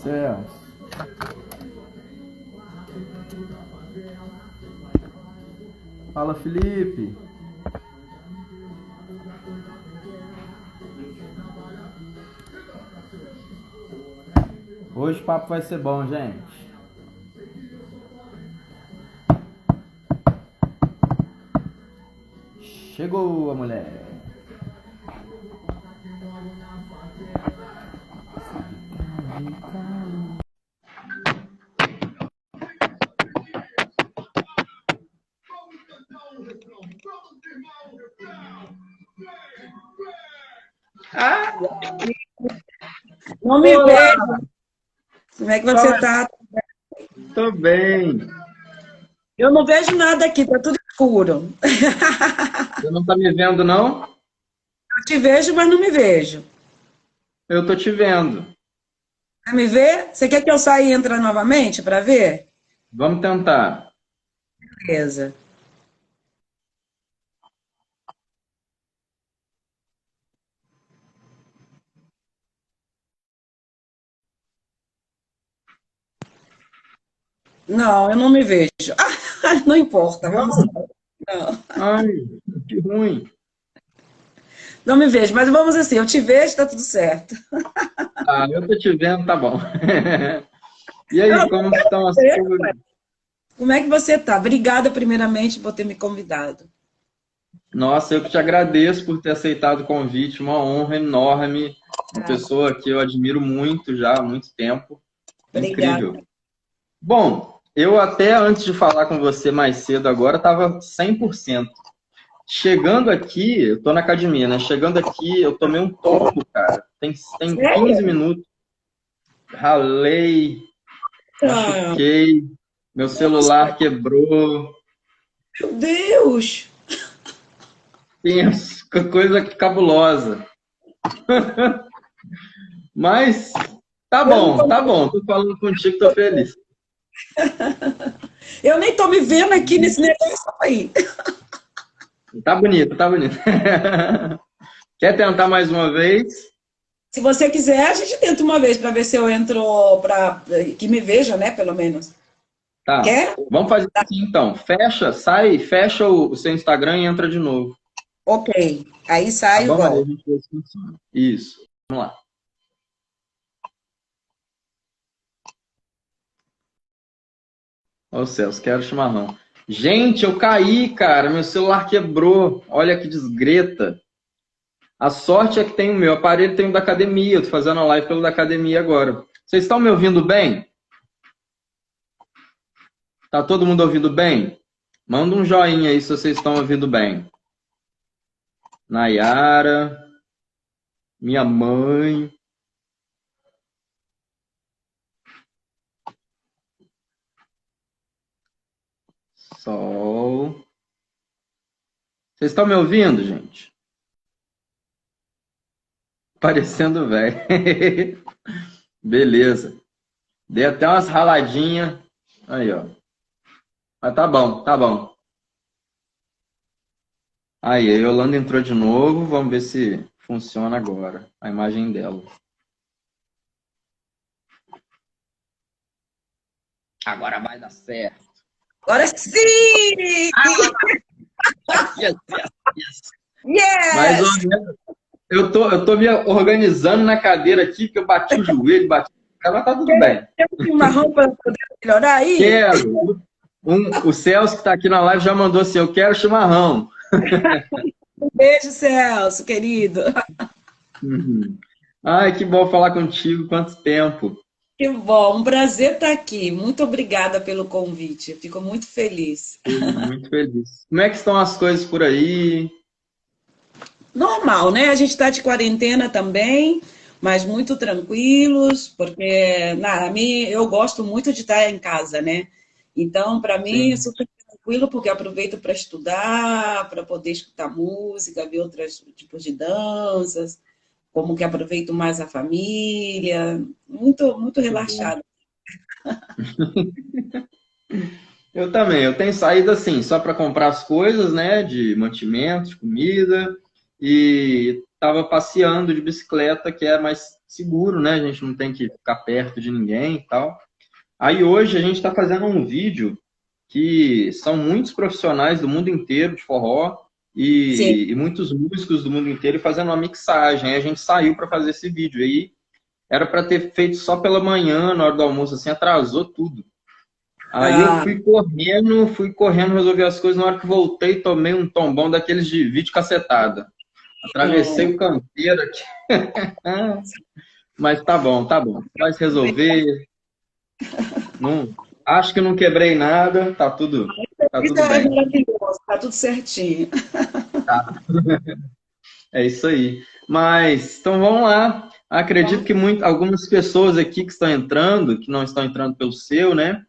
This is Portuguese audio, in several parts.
Celso. Fala, Felipe. Hoje o papo vai ser bom, gente. Chegou a mulher. Ah, não me vejo. Como é que você está? Tô bem. Eu não vejo nada aqui, tá tudo escuro. Você não tá me vendo, não? Eu te vejo, mas não me vejo. Eu tô te vendo. Quer me ver? Você quer que eu saia e entre novamente para ver? Vamos tentar. Beleza. Não, eu não me vejo. Ah, não importa, vamos Não. lá. Não, Ai, que ruim. não me vejo, mas vamos assim, eu te vejo, tá tudo certo. Ah, eu tô te vendo, tá bom. E Não, aí, como estão as coisas? como é que você tá? Obrigada, primeiramente, por ter me convidado. Nossa, eu que te agradeço por ter aceitado o convite, uma honra enorme. Uma Ah, pessoa que eu admiro muito já há muito tempo. obrigada. Incrível. Bom, eu até antes de falar com você mais cedo agora estava 100%. Chegando aqui, eu tô na academia, né? Chegando aqui, eu tomei um tombo, cara. Tem 15 Sério? minutos. Ralei, Ah, machuquei, meu celular quebrou. meu Deus! Penso, coisa cabulosa. Mas tá Eu não bom, tô, tá bom. Tô falando contigo, tô feliz. eu nem tô me vendo aqui nesse negócio aí. Tá bonito, tá bonito. Quer tentar mais uma vez? Se você quiser, a gente tenta uma vez para ver se eu entro para que me veja, né, pelo menos. Tá. Quer? Vamos fazer assim então. Fecha, sai, fecha o seu Instagram e entra de novo. Ok. Aí Tá saio e bom? Aí a volto. gente vê se funciona. Isso. Vamos lá. Ô Celso, quero chimarrão. Gente, eu caí, cara. Meu celular quebrou. Olha que desgreta. A sorte é que tem o meu aparelho, tem o da academia. Eu tô fazendo a live pelo da academia agora. Vocês estão me ouvindo bem? Tá todo mundo ouvindo bem? Manda um joinha aí se vocês estão ouvindo bem. Nayara, minha mãe. Sol. Vocês estão me ouvindo, gente? Parecendo velho. Beleza. Dei até umas raladinhas. Aí, ó. Mas tá bom, tá bom. Aí, a Yolanda entrou de novo. Vamos ver se funciona agora a imagem dela. Agora vai dar certo. Agora sim! Yes, yes, yes. Mas Yes! ó, eu tô me organizando na cadeira aqui, que eu bati o joelho, bati. Mas tá tudo bem. Tem um chimarrão para poder melhorar aí? Quero. O Celso que está aqui na live já mandou assim: eu quero chimarrão. Um beijo, Celso, querido. Uhum. Ai, que bom falar contigo. Quanto tempo. Que bom, um prazer estar aqui. Muito obrigada pelo convite. Eu fico muito feliz. Muito feliz. Como é que estão as coisas por aí? Normal, né? A gente está de quarentena também, mas muito tranquilos, porque a mim eu gosto muito de estar em casa, né? Então, para mim, é Sim. super. tranquilo, porque aproveito para estudar, para poder escutar música, ver outros tipos de danças, como que aproveito mais a família, muito, muito Que bom. relaxado. Eu também, eu tenho saído assim, só para comprar as coisas, né, de mantimentos, de comida, e tava passeando de bicicleta, que é mais seguro, né, a gente não tem que ficar perto de ninguém e tal. Aí hoje a gente está fazendo um vídeo que são muitos profissionais do mundo inteiro de forró Sim. e muitos músicos do mundo inteiro fazendo uma mixagem. Aí a gente saiu para fazer esse vídeo. Aí era para ter feito só pela manhã, na hora do almoço, assim, atrasou tudo. Aí eu Ah, fui correndo resolver as coisas. Na hora que voltei, tomei um tombão daqueles de vídeo cacetada. Atravessei o canteiro aqui. Mas tá bom, tá bom. Vai se resolver. Não, acho que não quebrei nada, tá isso tudo é bem. maravilhoso, tá tudo certinho. É isso aí. Mas, então vamos lá. Acredito Vamos. que algumas pessoas aqui que estão entrando, que não estão entrando pelo seu, né?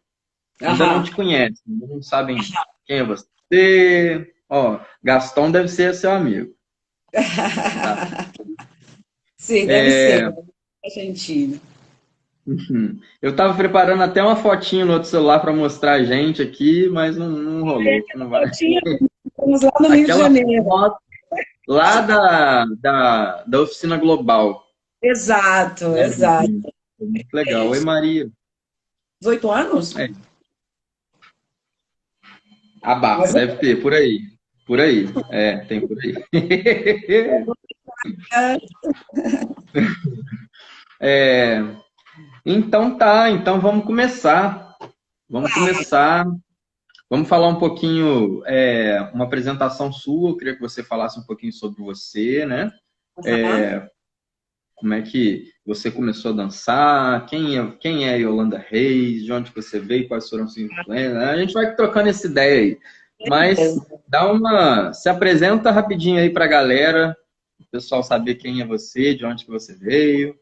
Ainda não Aham. te conhecem, ainda não sabem quem é você. Ó, Gaston deve ser seu amigo, tá? Sim, deve ser. É, Argentina. eu estava preparando até uma fotinho no outro celular para mostrar a gente aqui, mas não rolou, não vai. Estamos lá no Rio de Aquela Janeiro. foto lá da oficina global. Exato, Né? exato. Foi muito legal. Oi, Maria. 18 anos? É, abafa, Mas deve ter, por aí. Por aí. É, tem por aí. é, É, então tá, então vamos começar. Vamos começar. Vamos falar um pouquinho, uma apresentação sua. Eu queria que você falasse um pouquinho sobre você, né? aham. Como é que você começou a dançar? Quem é a Yolanda Reis? De onde você veio? Quais foram suas influências? A gente vai trocando essa ideia aí. Mas se apresenta rapidinho aí para a galera, o pessoal saber quem é você, de onde que você veio.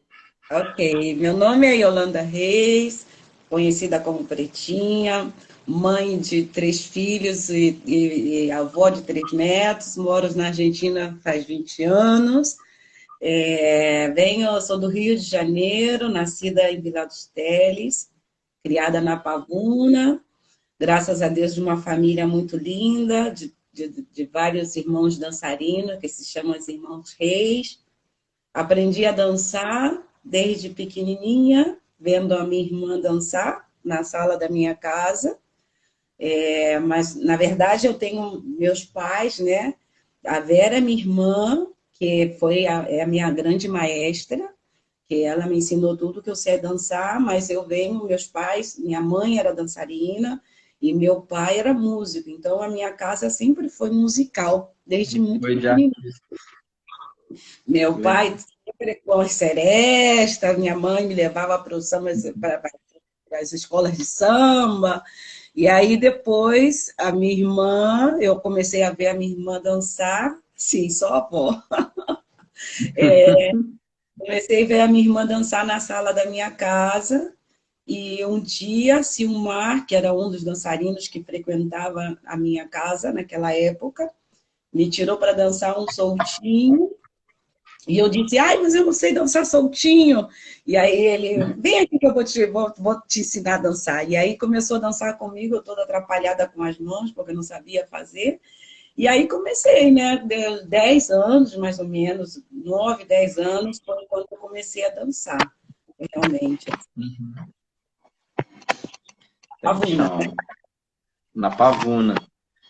Ok, meu nome é Yolanda Reis, conhecida como Pretinha, mãe de 3 filhos e avó de 3 netos, moro na Argentina faz 20 anos. Sou do Rio de Janeiro, nascida em Vila dos Teles, criada na Pavuna, graças a Deus de uma família muito linda, de vários irmãos dançarinos, que se chamam os Irmãos Reis. Aprendi a dançar desde pequenininha, vendo a minha irmã dançar na sala da minha casa. Mas, na verdade, eu tenho meus pais, né? A Vera, minha irmã, que é a minha grande maestra, que ela me ensinou tudo que eu sei dançar, mas meus pais, minha mãe era dançarina e meu pai era músico, então a minha casa sempre foi musical, desde muito Foi de pequenininha. artista. Meu pai sempre com as serestas, minha mãe me levava para as escolas de samba, e aí depois eu comecei a ver a minha irmã dançar, sim, só a avó. Comecei a ver a minha irmã dançar na sala da minha casa, e um dia, Silmar, que era um dos dançarinos que frequentava a minha casa naquela época, me tirou para dançar um soltinho, e eu disse, ai, mas eu não sei dançar soltinho. E aí ele, vem aqui que eu vou te ensinar a dançar. E aí começou a dançar comigo, eu toda atrapalhada com as mãos, porque eu não sabia fazer. E aí comecei, né? Deu 10 anos, mais ou menos, 9, 10 anos, foi quando eu comecei a dançar, realmente. Pavuna. Então, na Pavuna. Pavuna.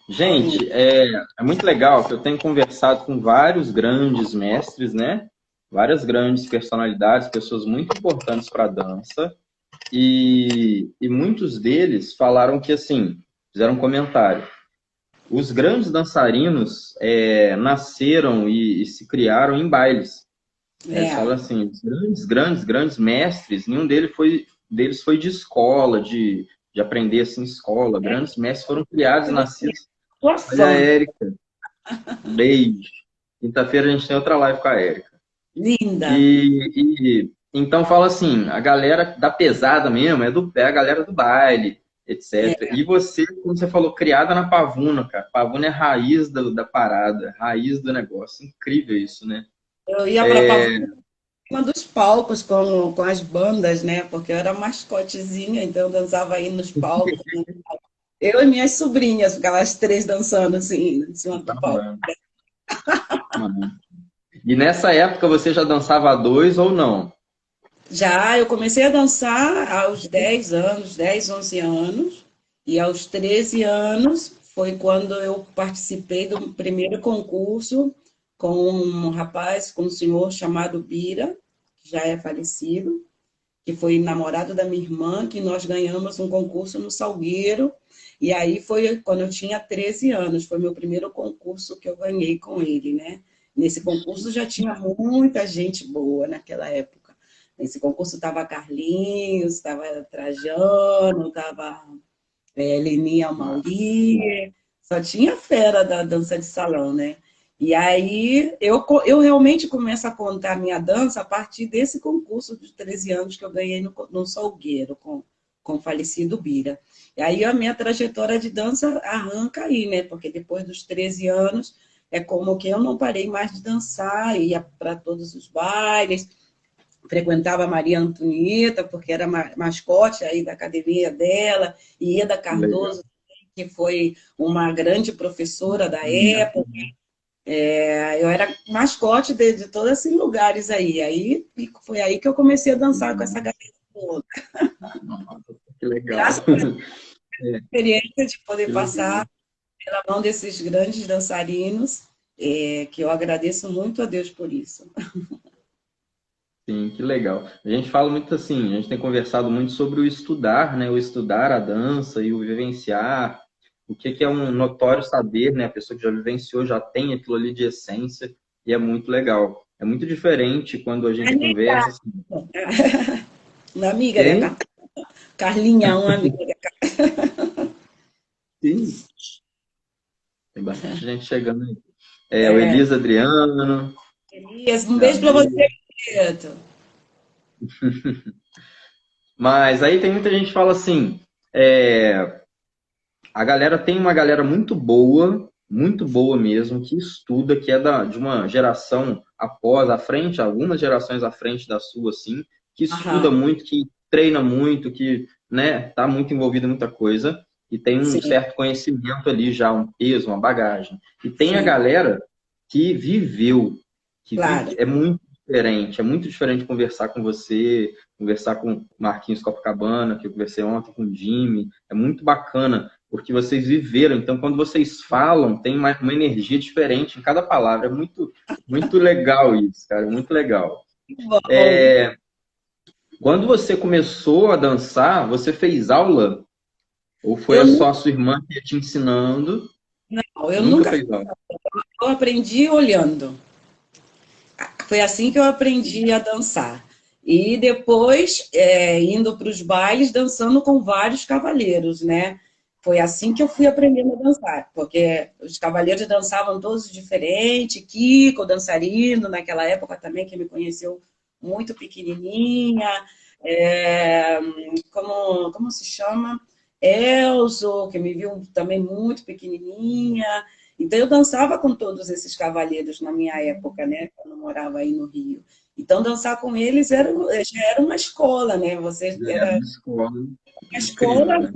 Gente, é muito legal que eu tenho conversado com vários grandes mestres, né? Várias grandes personalidades, pessoas muito importantes para a dança. E muitos deles falaram que, assim, fizeram um comentário. Os grandes dançarinos nasceram e se criaram em bailes. Eles É, falam assim, os grandes mestres, nenhum deles foi de escola, de aprender assim em escola. Grandes mestres foram criados e nascidos. sua Olha a fã. Érica, beijo. Quinta-feira a gente tem outra live com a Érica. Linda. Então fala assim, a galera da pesada mesmo é a galera do baile. etc. E você, como você falou, criada na Pavuna, cara. Pavuna é a raiz da parada, raiz do negócio. Incrível isso, né? Eu ia para cima dos palcos com as bandas, né? Porque eu era mascotezinha, então eu dançava aí nos palcos. Eu e minhas sobrinhas, ficava as três dançando assim, em cima do palco. Uhum. E nessa época você já dançava a dois ou não? Já eu comecei a dançar aos 10 anos, 10, 11 anos, e aos 13 anos foi quando eu participei do primeiro concurso com um rapaz, com um senhor chamado Bira, que já é falecido, que foi namorado da minha irmã, que nós ganhamos um concurso no Salgueiro, e aí foi quando eu tinha 13 anos, foi meu primeiro concurso que eu ganhei com ele, né? Nesse concurso já tinha muita gente boa naquela época. Nesse concurso estava Carlinhos, estava Trajano, estava Leninha Mauri, só tinha fera da dança de salão, né? E aí eu realmente começo a contar a minha dança a partir desse concurso de 13 anos que eu ganhei no Salgueiro, com o falecido Bira. E aí a minha trajetória de dança arranca aí, né? Porque depois dos 13 anos é como que eu não parei mais de dançar, ia para todos os bailes, frequentava a Maria Antonieta, porque era mascote aí da academia dela, e Ieda Legal. Cardoso, que foi uma grande professora da época. Eu era mascote de todos esses lugares aí. Aí foi aí que eu comecei a dançar com essa galera toda. Que legal. Graças à experiência de poder Que passar legal. pela mão desses grandes dançarinos, que eu agradeço muito a Deus por isso. Sim, que legal. A gente fala muito assim, a gente tem conversado muito sobre o estudar, né? O estudar a dança e o vivenciar, o que é um notório saber, né? A pessoa que já vivenciou já tem aquilo ali de essência e é muito legal. É muito diferente quando a gente conversa assim. Uma amiga da Quem? Carlinha, uma amiga da Sim. Tem bastante gente chegando aí. O Elisa Adriano, Elias. Um beijo para Gabi. você, Preto. Mas aí tem muita gente que fala assim, a galera tem uma galera muito boa mesmo, que estuda, que é de uma geração após, à frente, algumas gerações à frente da sua, assim, que estuda Aham, muito, que treina muito, que, né, tá muito envolvido em muita coisa, e tem um sim, certo conhecimento ali já, um peso, uma bagagem. E tem a sim, galera que viveu, claro. é muito diferente conversar com você, conversar com Marquinhos Copacabana, que eu conversei ontem com o Jimmy, é muito bacana porque vocês viveram. Então, quando vocês falam, tem uma energia diferente em cada palavra. É muito, muito legal isso, cara. Muito legal. Bom, Quando você começou a dançar, você fez aula? Ou foi eu, só a sua irmã que ia te ensinando? eu Nunca nunca fez aula. eu aprendi olhando. Foi assim que eu aprendi a dançar. E depois, indo para os bailes, dançando com vários cavalheiros, né? Foi assim que eu fui aprendendo a dançar, porque os cavalheiros dançavam todos diferente, Kiko, dançarino, naquela época também, que me conheceu muito pequenininha, é, como se chama? Elzo, que me viu também muito pequenininha. Então, eu dançava com todos esses cavalheiros na minha época, né? Quando eu morava aí no Rio. Então, dançar com eles já era uma escola, né? Você É, era na escola. uma Incrível, escola né?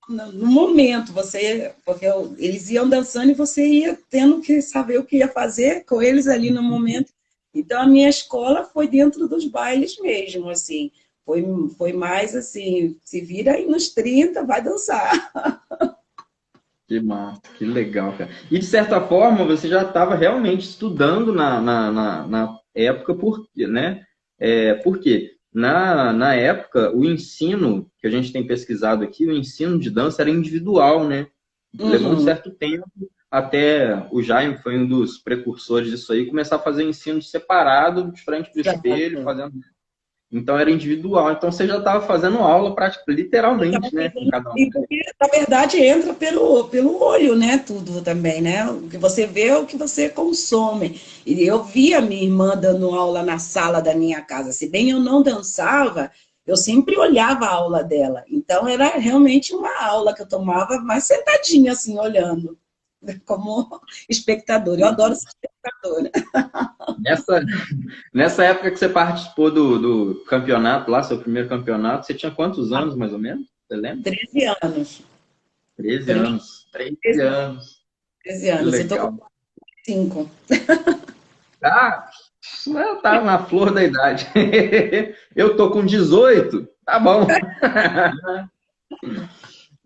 no momento, porque eles iam dançando e você ia tendo que saber o que ia fazer com eles ali no momento. Então, a minha escola foi dentro dos bailes mesmo, assim. Foi mais assim, se vira aí nos 30, vai dançar. Que massa, que legal, cara. E de certa forma, você já estava realmente estudando na época, né? Por quê? Na época, o ensino que a gente tem pesquisado aqui, o ensino de dança era individual, né? Levou um Uhum. certo tempo até o Jaime foi um dos precursores disso aí, começar a fazer ensino separado, de frente para o espelho, Exato. fazendo. Então era individual. Então você já estava fazendo aula, literalmente, né? Com cada um. E porque, na verdade, entra pelo olho, né? Tudo também, né? O que você vê é o que você consome. E eu via minha irmã dando aula na sala da minha casa. Se bem eu não dançava, eu sempre olhava a aula dela. Então, era realmente uma aula que eu tomava mais sentadinha, assim, olhando, como espectadora. Eu adoro ser espectadora. Nessa, nessa época que você participou do campeonato lá, seu primeiro campeonato, você tinha quantos anos, mais ou menos? Você lembra? 13 anos. 13 13, anos. 13 anos. 13 Que anos. Eu tô com legal. 5. Ah, eu tava na flor da idade. Eu tô com 18. Tá bom.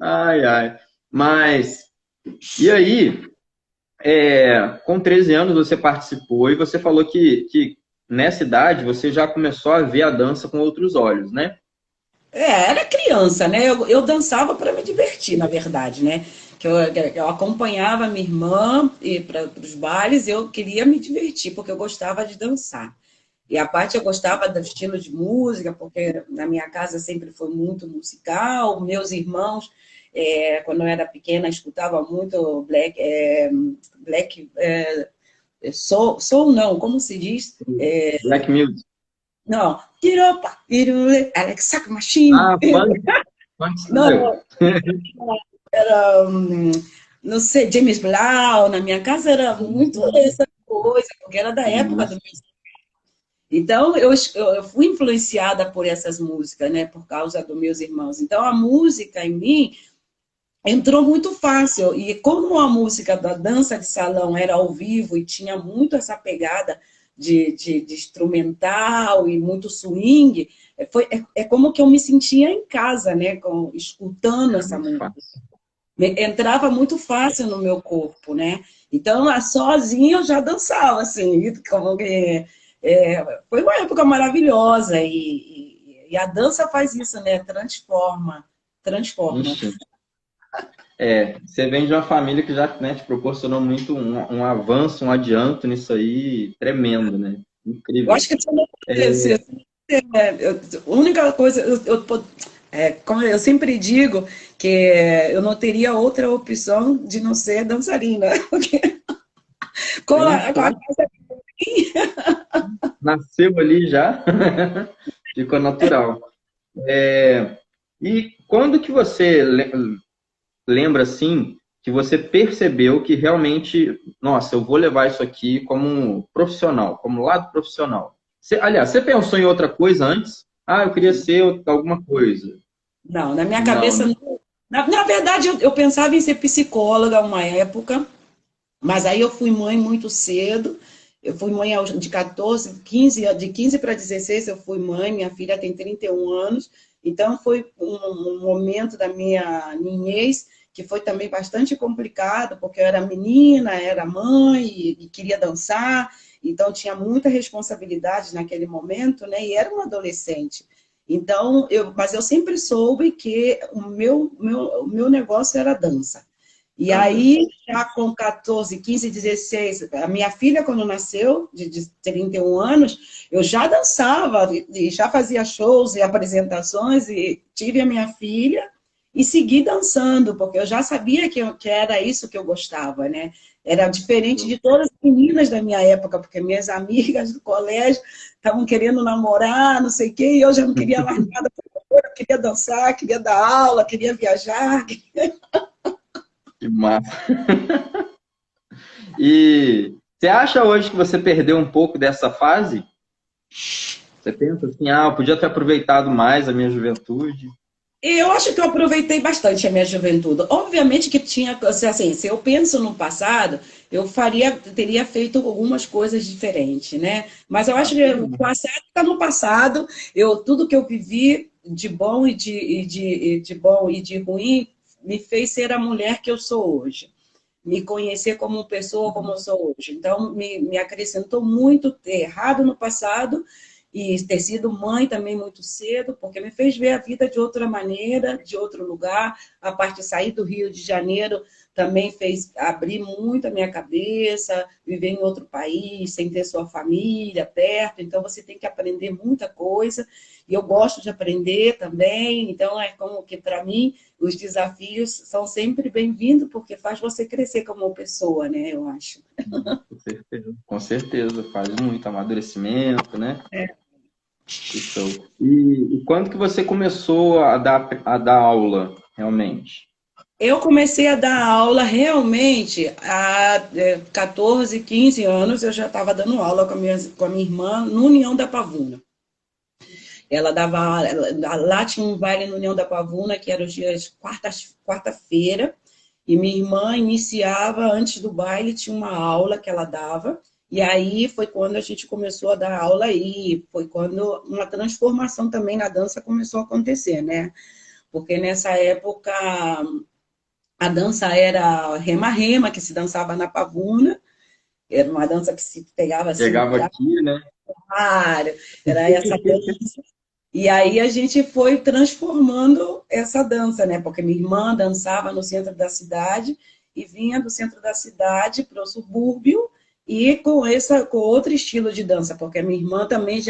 Ai, ai. Mas, e aí, com 13 anos você participou e você falou que nessa idade você já começou a ver a dança com outros olhos, né? Era criança, né? Eu dançava para me divertir, na verdade, né? Eu acompanhava minha irmã para os bailes, eu queria me divertir, porque eu gostava de dançar. E a parte eu gostava do estilo de música, porque na minha casa sempre foi muito musical. Meus irmãos, quando eu era pequena, escutavam muito soul não, como se diz? Black Music. Não, Tiropa, Tirule, Alex Sack Machine. Ah, funk Não, style. era, não sei, James Brown, na minha casa era muito essa coisa, porque era da época do. Então, eu fui influenciada por essas músicas, né, por causa dos meus irmãos. Então, a música em mim entrou muito fácil. E como a música da dança de salão era ao vivo e tinha muito essa pegada de instrumental e muito swing, é como que eu me sentia em casa, né, escutando essa Muito música. fácil. Entrava muito fácil no meu corpo, né? Então, sozinha eu já dançava, assim, como que, foi uma época maravilhosa e a dança faz isso, né? Transforma, transforma. Ixi. Você vem de uma família que já, né, te proporcionou muito um avanço, um adianto nisso aí tremendo, né? Eu Incrível. acho que a única coisa, como eu sempre digo, que eu não teria outra opção de não ser dançarina. Porque com a Então, nasceu ali já, ficou natural. E quando que você lembra assim que você percebeu que realmente, nossa, eu vou levar isso aqui como um profissional, como lado profissional? Aliás, você pensou em outra coisa antes? Ah, eu queria ser alguma coisa. Não, na minha Não, cabeça, né? na verdade, eu pensava em ser psicóloga uma época, mas aí eu fui mãe muito cedo. Eu fui mãe de 14, 15, de 15 para 16 eu fui mãe, minha filha tem 31 anos, então foi um momento da minha niñez que foi também bastante complicado, porque eu era menina, era mãe e queria dançar, então tinha muita responsabilidade naquele momento, né? E era uma adolescente. Então, mas eu sempre soube que o meu negócio era dança. E Dança. aí, já com 14, 15, 16, a minha filha, quando nasceu, de 31 anos, eu já dançava, e já fazia shows e apresentações, e tive a minha filha e segui dançando, porque eu já sabia que era isso que eu gostava, né? Era diferente de todas as meninas da minha época, porque minhas amigas do colégio estavam querendo namorar, não sei o quê, e eu já não queria mais nada, eu queria dançar, queria dar aula, queria viajar. Que massa. E você acha hoje que você perdeu um pouco dessa fase? Você pensa assim, ah, eu podia ter aproveitado mais a minha juventude. Eu acho que eu aproveitei bastante a minha juventude. Obviamente que tinha, assim, se eu penso no passado, teria feito algumas coisas diferentes, né? Mas eu Ah, acho que o passado está no passado. Tudo que eu vivi de bom de bom e de ruim me fez ser a mulher que eu sou hoje. Me conhecer como pessoa como eu sou hoje. Então, me acrescentou muito ter errado no passado e ter sido mãe também muito cedo, porque me fez ver a vida de outra maneira, de outro lugar. A parte de sair do Rio de Janeiro também fez abrir muito a minha cabeça, viver em outro país, sem ter sua família perto. Então, você tem que aprender muita coisa. E eu gosto de aprender também. Então, é como que, para mim, os desafios são sempre bem-vindos, porque faz você crescer como pessoa, né? Eu acho. com certeza. Com certeza, faz muito amadurecimento, né? Que show. E quando que você começou a dar aula, realmente? Eu comecei a dar aula realmente há 14, 15 anos. Eu já estava dando aula com a minha irmã no União da Pavuna. Ela dava, lá tinha um baile no União da Pavuna, que era os dias quarta-feira, e minha irmã iniciava, antes do baile, tinha uma aula que ela dava, e aí foi quando a gente começou a dar aula aí, foi quando uma transformação também na dança começou a acontecer, né? Porque nessa época a dança era rema-rema, que se dançava na pavuna, era uma dança que se pegava assim, Chegava aqui, né? claro, era essa dança. E aí a gente foi transformando essa dança, né? Porque minha irmã dançava no centro da cidade e vinha do centro da cidade para o subúrbio e com outro estilo de dança, porque minha irmã também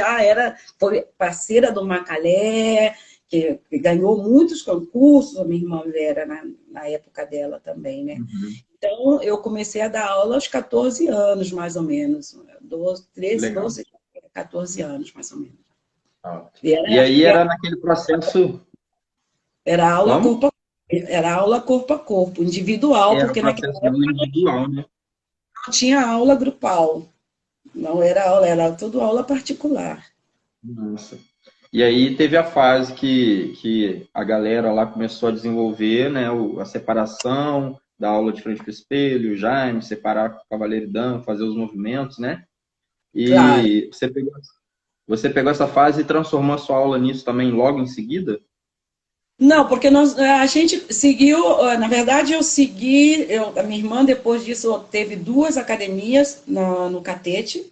foi parceira do Macalé, que ganhou muitos concursos, a minha irmã era na época dela também, né? Uhum. Então, eu comecei a dar aula aos 14 anos, mais ou menos. 13, Legal. 12, 14 anos, mais ou menos. Ó. E E aí era naquele processo. era aula Como? corpo a, era aula corpo a corpo, individual, Era porque naquela processo de aula época individual, né? não tinha aula grupal. Não era aula, era tudo aula particular. Nossa. E aí teve a fase que a galera lá começou a desenvolver, né, a separação da aula de frente para o espelho, o Jaime, separar o cavaleiro e dama, fazer os movimentos, né? Claro. E você pegou essa fase e transformou a sua aula nisso também logo em seguida? Não, porque a gente seguiu, na verdade, a minha irmã, depois disso, teve duas academias no Catete.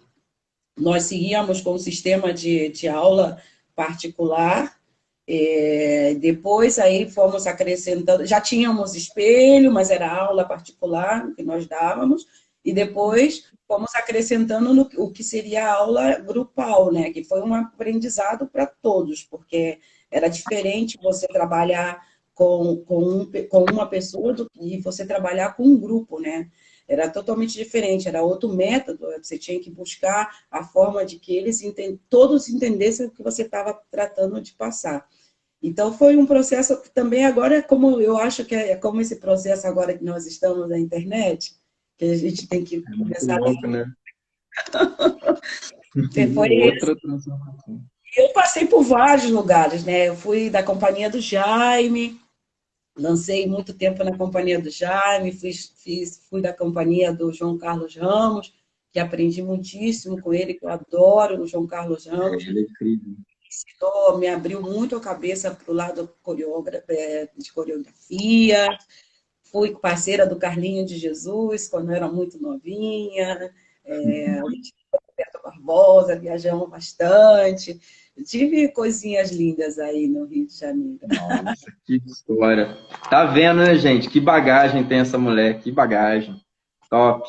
Nós seguíamos com o sistema de aula particular. Depois aí fomos acrescentando, já tínhamos espelho, mas era aula particular que nós dávamos, e depois fomos acrescentando o que seria a aula grupal, né? Que foi um aprendizado para todos, porque era diferente você trabalhar com uma pessoa e você trabalhar com um grupo, né? Era totalmente diferente, era outro método, você tinha que buscar a forma de que todos entendessem o que você estava tratando de passar. Então, foi um processo que também agora, como eu acho que é como esse processo agora que nós estamos na internet, que a gente tem que É muito começar louco, né? foi. Outra transformação. Eu passei por vários lugares, né? Eu fui da companhia do Jaime, lancei muito tempo na companhia do Jaime, fui da companhia do João Carlos Ramos, que aprendi muitíssimo com ele, que eu adoro o João Carlos É, Ramos. ele é incrível. Me abriu muito a cabeça para o lado de coreografia. Fui parceira do Carlinho de Jesus, quando eu era muito novinha. Roberto Barbosa, viajamos bastante. Tive coisinhas lindas aí no Rio de Janeiro. Nossa, que história. Tá vendo, né, gente? Que bagagem tem essa mulher, que bagagem. Top.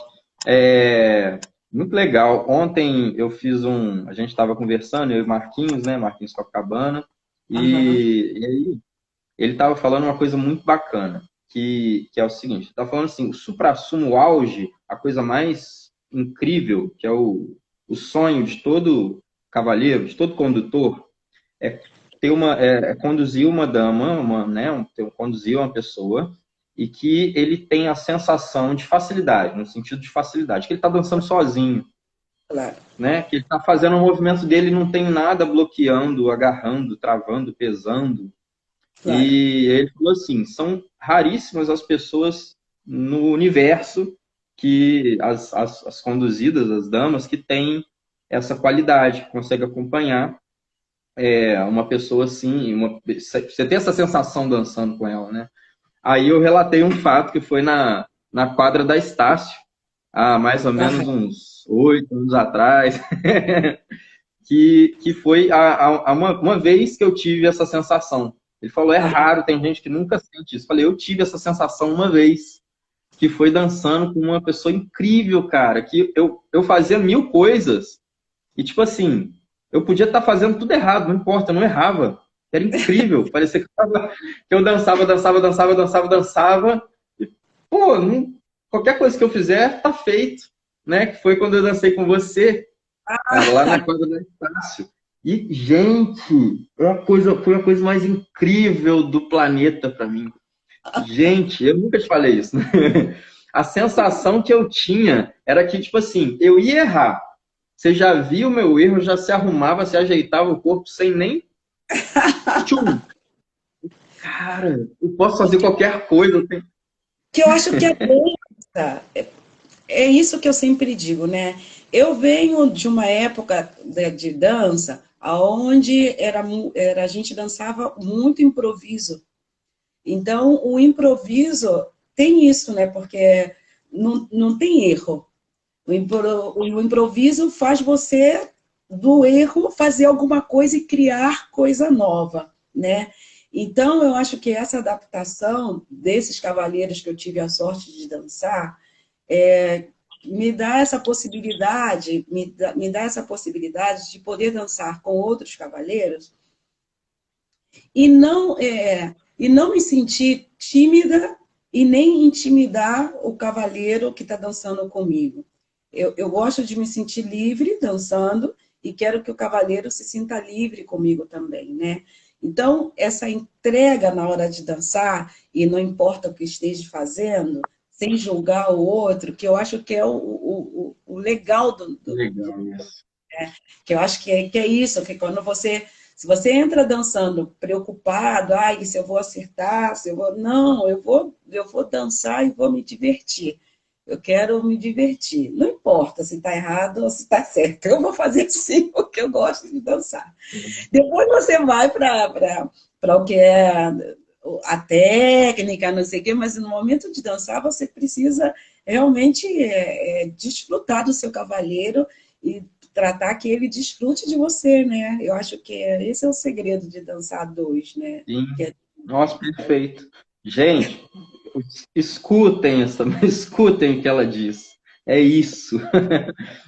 Muito legal. Ontem eu fiz A gente estava conversando, eu e Marquinhos, né? Marquinhos Copacabana, Aham, e aí ele estava falando uma coisa muito bacana, que é o seguinte: ele estava falando assim, o suprassumo, o auge, a coisa mais incrível, que é o sonho de todo cavalheiro, de todo condutor, é conduzir uma dama, conduzir uma pessoa e que ele tem a sensação de facilidade, no sentido de facilidade, que ele está dançando sozinho, claro, né? Que ele está fazendo o movimento dele, não tem nada bloqueando, agarrando, travando, pesando. claro. E ele falou assim, são raríssimas as pessoas no universo as conduzidas, as damas, que têm essa qualidade, que conseguem acompanhar uma pessoa assim, você tem essa sensação dançando com ela, né? Aí eu relatei um fato que foi na quadra da Estácio, há mais ou menos Aham, uns 8 anos atrás, que foi uma vez que eu tive essa sensação. Ele falou, é aham. raro, tem gente que nunca sente isso. Eu falei, eu tive essa sensação uma vez, que foi dançando com uma pessoa incrível, cara, que eu fazia mil coisas, e tipo assim, eu podia estar fazendo tudo errado, não importa, eu não errava. Era incrível, parecia que eu dançava, dançava, dançava, dançava, dançava, e, pô, qualquer coisa que eu fizer, tá feito, né? Que foi quando eu dancei com você, cara, lá na quadra do Estácio. E, gente, foi a coisa mais incrível do planeta para mim. Gente, eu nunca te falei isso, né? A sensação que eu tinha era que, tipo assim, eu ia errar. Você já via o meu erro, já se arrumava, se ajeitava o corpo sem nem tchum. Cara, eu posso fazer qualquer coisa. Que eu acho que a dança, é isso que eu sempre digo, né? Eu venho de uma época de dança onde a gente dançava muito improviso. Então, o improviso tem isso, né? Porque não tem erro. O improviso faz você, do erro, fazer alguma coisa e criar coisa nova, né? Então, eu acho que essa adaptação desses cavalheiros que eu tive a sorte de dançar, me dá essa possibilidade, me dá essa possibilidade de poder dançar com outros cavalheiros e não me sentir tímida e nem intimidar o cavalheiro que está dançando comigo. Eu gosto de me sentir livre dançando e quero que o cavalheiro se sinta livre comigo também, né? Então, essa entrega na hora de dançar, e não importa o que esteja fazendo, sem julgar o outro, que eu acho que é o legal Legal isso. que eu acho que é isso, que quando se você entra dançando preocupado, ai, se eu vou acertar, se eu vou... Não, eu vou dançar e vou me divertir. Eu quero me divertir. Não importa se está errado ou se está certo. Eu vou fazer assim porque eu gosto de dançar. Depois você vai para o que é a técnica, não sei o quê, mas no momento de dançar você precisa realmente desfrutar do seu cavalheiro e tratar que ele desfrute de você, né? Eu acho que esse é o segredo de dançar dois, né? Sim. Nossa, perfeito. Gente, escutem escutem o que ela diz. É isso.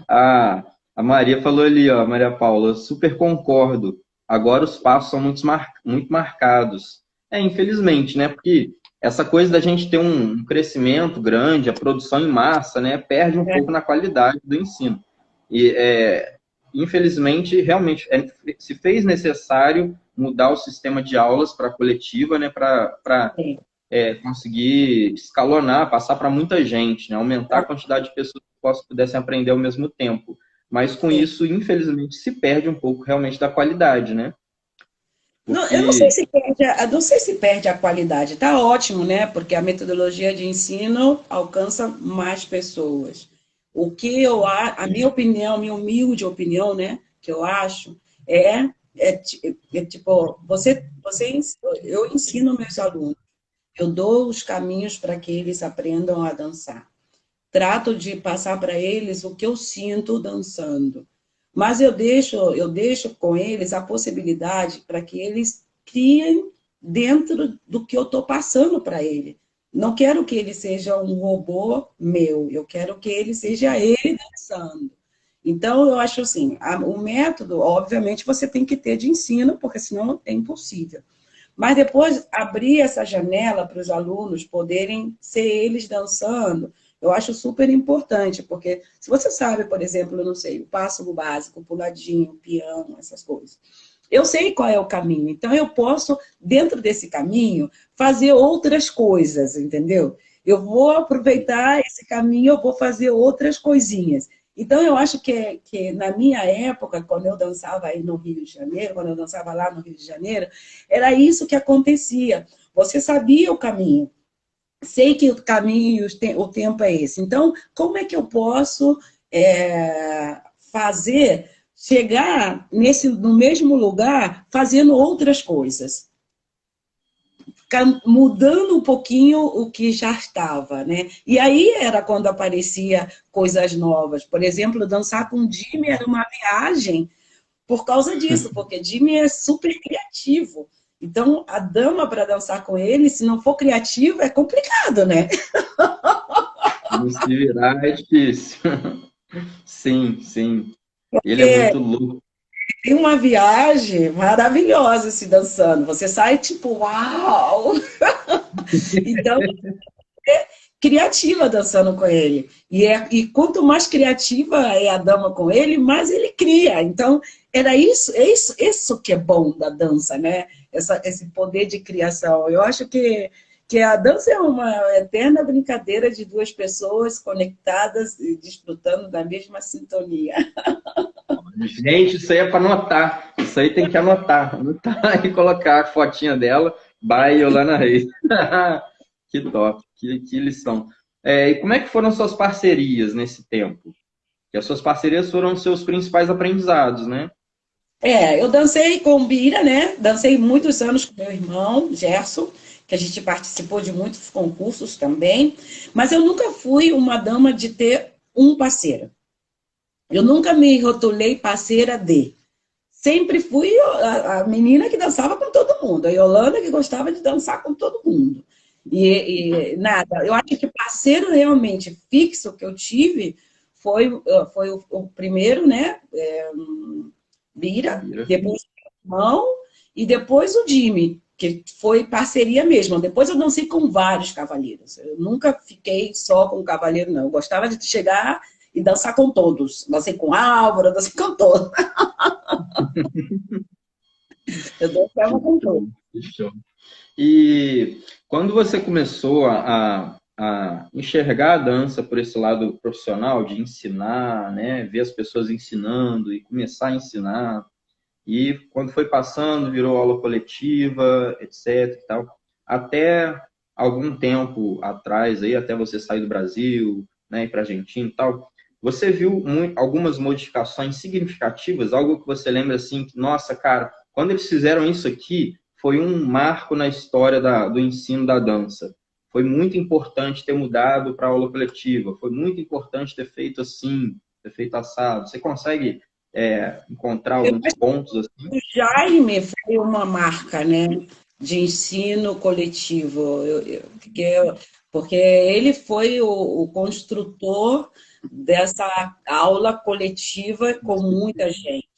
A Maria falou ali, ó, a Maria Paula, eu super concordo. Agora os passos são muito marcados. Infelizmente, né? Porque essa coisa da gente ter um crescimento grande, a produção em massa, né? Perde um pouco na qualidade do ensino. E, infelizmente, realmente, se fez necessário mudar o sistema de aulas para a coletiva, né? Para conseguir escalonar, passar para muita gente, né? Aumentar a quantidade de pessoas que pudessem aprender ao mesmo tempo. Mas com isso, infelizmente, se perde um pouco realmente da qualidade, né? Não, eu não sei Porque se perde, não sei se perde a qualidade. Está ótimo, né? Porque a metodologia de ensino alcança mais pessoas. O que a minha opinião, minha humilde opinião, né? Que eu acho tipo, eu ensino meus alunos, eu dou os caminhos para que eles aprendam a dançar. Trato de passar para eles o que eu sinto dançando. Mas eu deixo com eles a possibilidade para que eles criem dentro do que eu estou passando para ele. Não quero que ele seja um robô meu, eu quero que ele seja ele dançando. Então, eu acho assim, o método, obviamente, você tem que ter de ensino, porque senão é impossível. Mas depois abrir essa janela para os alunos poderem ser eles dançando, eu acho super importante, porque se você sabe, por exemplo, eu não sei, o passo básico, o puladinho, o peão, essas coisas, eu sei qual é o caminho, então eu posso, dentro desse caminho, fazer outras coisas, entendeu? Eu vou aproveitar esse caminho, eu vou fazer outras coisinhas. Então, eu acho que na minha época, quando eu dançava aí no Rio de Janeiro, quando eu dançava lá no Rio de Janeiro, era isso que acontecia. Você sabia o caminho. Sei que o caminho e o tempo é esse. Então, como é que eu posso fazer, chegar no mesmo lugar, fazendo outras coisas? Mudando um pouquinho o que já estava, né? E aí era quando aparecia coisas novas. Por exemplo, dançar com Jimmy era uma viagem por causa disso, porque Jimmy é super criativo. Então, a dama para dançar com ele, se não for criativa, é complicado, né? não se virar é difícil. Sim, sim. Ele é Porque muito louco. tem uma viagem maravilhosa se dançando. Você sai tipo, uau! Então, criativa dançando com ele. E quanto mais criativa é a dama com ele, mais ele cria. Então, era isso que é bom da dança, né? Esse poder de criação. Eu acho que a dança é uma eterna brincadeira de duas pessoas conectadas e desfrutando da mesma sintonia. Gente, isso aí é para anotar. Isso aí tem que anotar. Anotar e colocar a fotinha dela, by Yolanda Reis. Que top, que lição. E como é que foram suas parcerias nesse tempo? Que as suas parcerias foram os seus principais aprendizados, né? Eu dancei com Bira, né? Dancei muitos anos com meu irmão, Gerson, que a gente participou de muitos concursos também. Mas eu nunca fui uma dama de ter um parceiro. Eu nunca me rotulei parceira de. Sempre fui a menina que dançava com todo mundo. A Yolanda que gostava de dançar com todo mundo. E nada, eu acho que parceiro realmente fixo que eu tive foi o primeiro, né? Bira, depois o irmão e depois o Jimmy, que foi parceria mesmo. Depois eu dancei com vários cavaleiros. Eu nunca fiquei só com um cavaleiro, não. Eu gostava de chegar e dançar com todos. Dancei com Álvaro, dancei com todos. Eu dançava com todos. E quando você começou a enxergar a dança por esse lado profissional, de ensinar, né, ver as pessoas ensinando e começar a ensinar, e quando foi passando, virou aula coletiva, etc. e tal, até algum tempo atrás, aí, até você sair do Brasil, né, ir para a Argentina e tal, você viu algumas modificações significativas, algo que você lembra assim, que, nossa, cara, quando eles fizeram isso aqui, foi um marco na história do ensino da dança. Foi muito importante ter mudado para a aula coletiva. Foi muito importante ter feito assim, ter feito assado. Você consegue encontrar alguns pontos assim? O Jaime foi uma marca, né, de ensino coletivo, porque ele foi o construtor dessa aula coletiva com muita gente.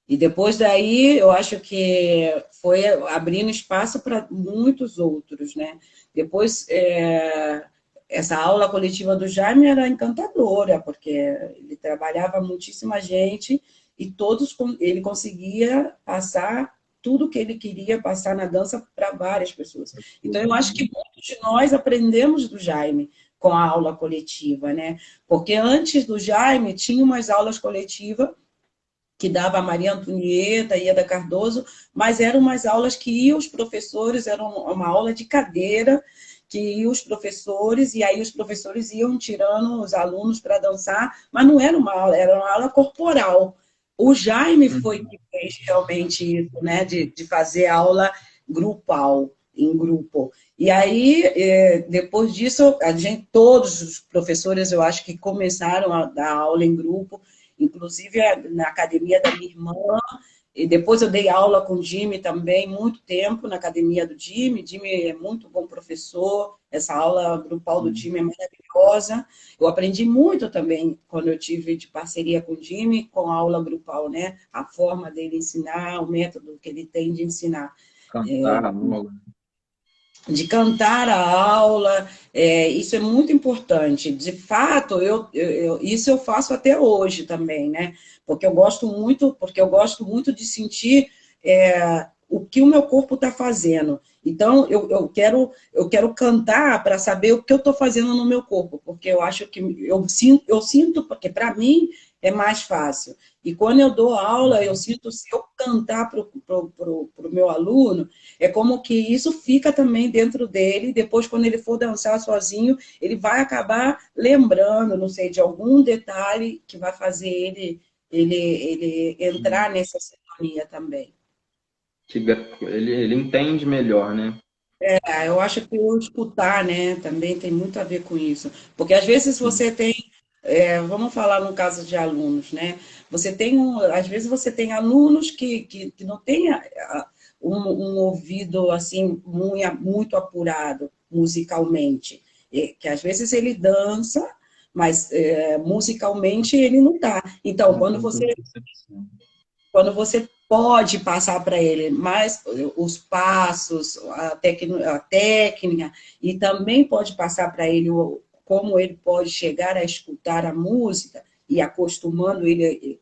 E depois daí, eu acho que foi abrindo espaço para muitos outros, né? Depois, essa aula coletiva do Jaime era encantadora, porque ele trabalhava muitíssima gente e ele conseguia passar tudo que ele queria passar na dança para várias pessoas. Então, eu acho que muitos de nós aprendemos do Jaime com a aula coletiva, né? Porque antes do Jaime, tinha umas aulas coletivas que dava a Maria Antonieta, Ieda Cardoso, mas eram umas aulas que iam os professores, era uma aula de cadeira, que iam os professores, e aí os professores iam tirando os alunos para dançar, mas não era uma aula, era uma aula corporal. O Jaime foi que fez realmente isso, né, de fazer aula grupal, em grupo. E aí, depois disso, todos os professores, eu acho que começaram a dar aula em grupo, inclusive na academia da minha irmã, e depois eu dei aula com o Jimmy também, muito tempo na academia do Jimmy. Jimmy é muito bom professor, essa aula grupal do Jimmy é maravilhosa. Eu aprendi muito também quando eu tive de parceria com o Jimmy, com a aula grupal, né? A forma dele ensinar, o método que ele tem de ensinar. Cantar, de cantar a aula, isso é muito importante. De fato, isso eu faço até hoje também, né? Porque eu gosto muito de sentir o que o meu corpo está fazendo. Então, eu quero cantar para saber o que eu estou fazendo no meu corpo, porque eu acho que eu sinto porque para mim é mais fácil. E quando eu dou aula, eu sinto, se eu cantar para o meu aluno, é como que isso fica também dentro dele, depois quando ele for dançar sozinho, ele vai acabar lembrando, não sei, de algum detalhe que vai fazer ele entrar nessa sintonia também. Ele entende melhor, né? Eu acho que o escutar, né, também tem muito a ver com isso. Porque às vezes você tem, vamos falar no caso de alunos, né? Às vezes você tem alunos que não têm um ouvido assim muito apurado musicalmente. Que às vezes ele dança, mas musicalmente ele não está. Então, quando você pode passar para ele mais os passos, a técnica, e também pode passar para ele como ele pode chegar a escutar a música e acostumando ele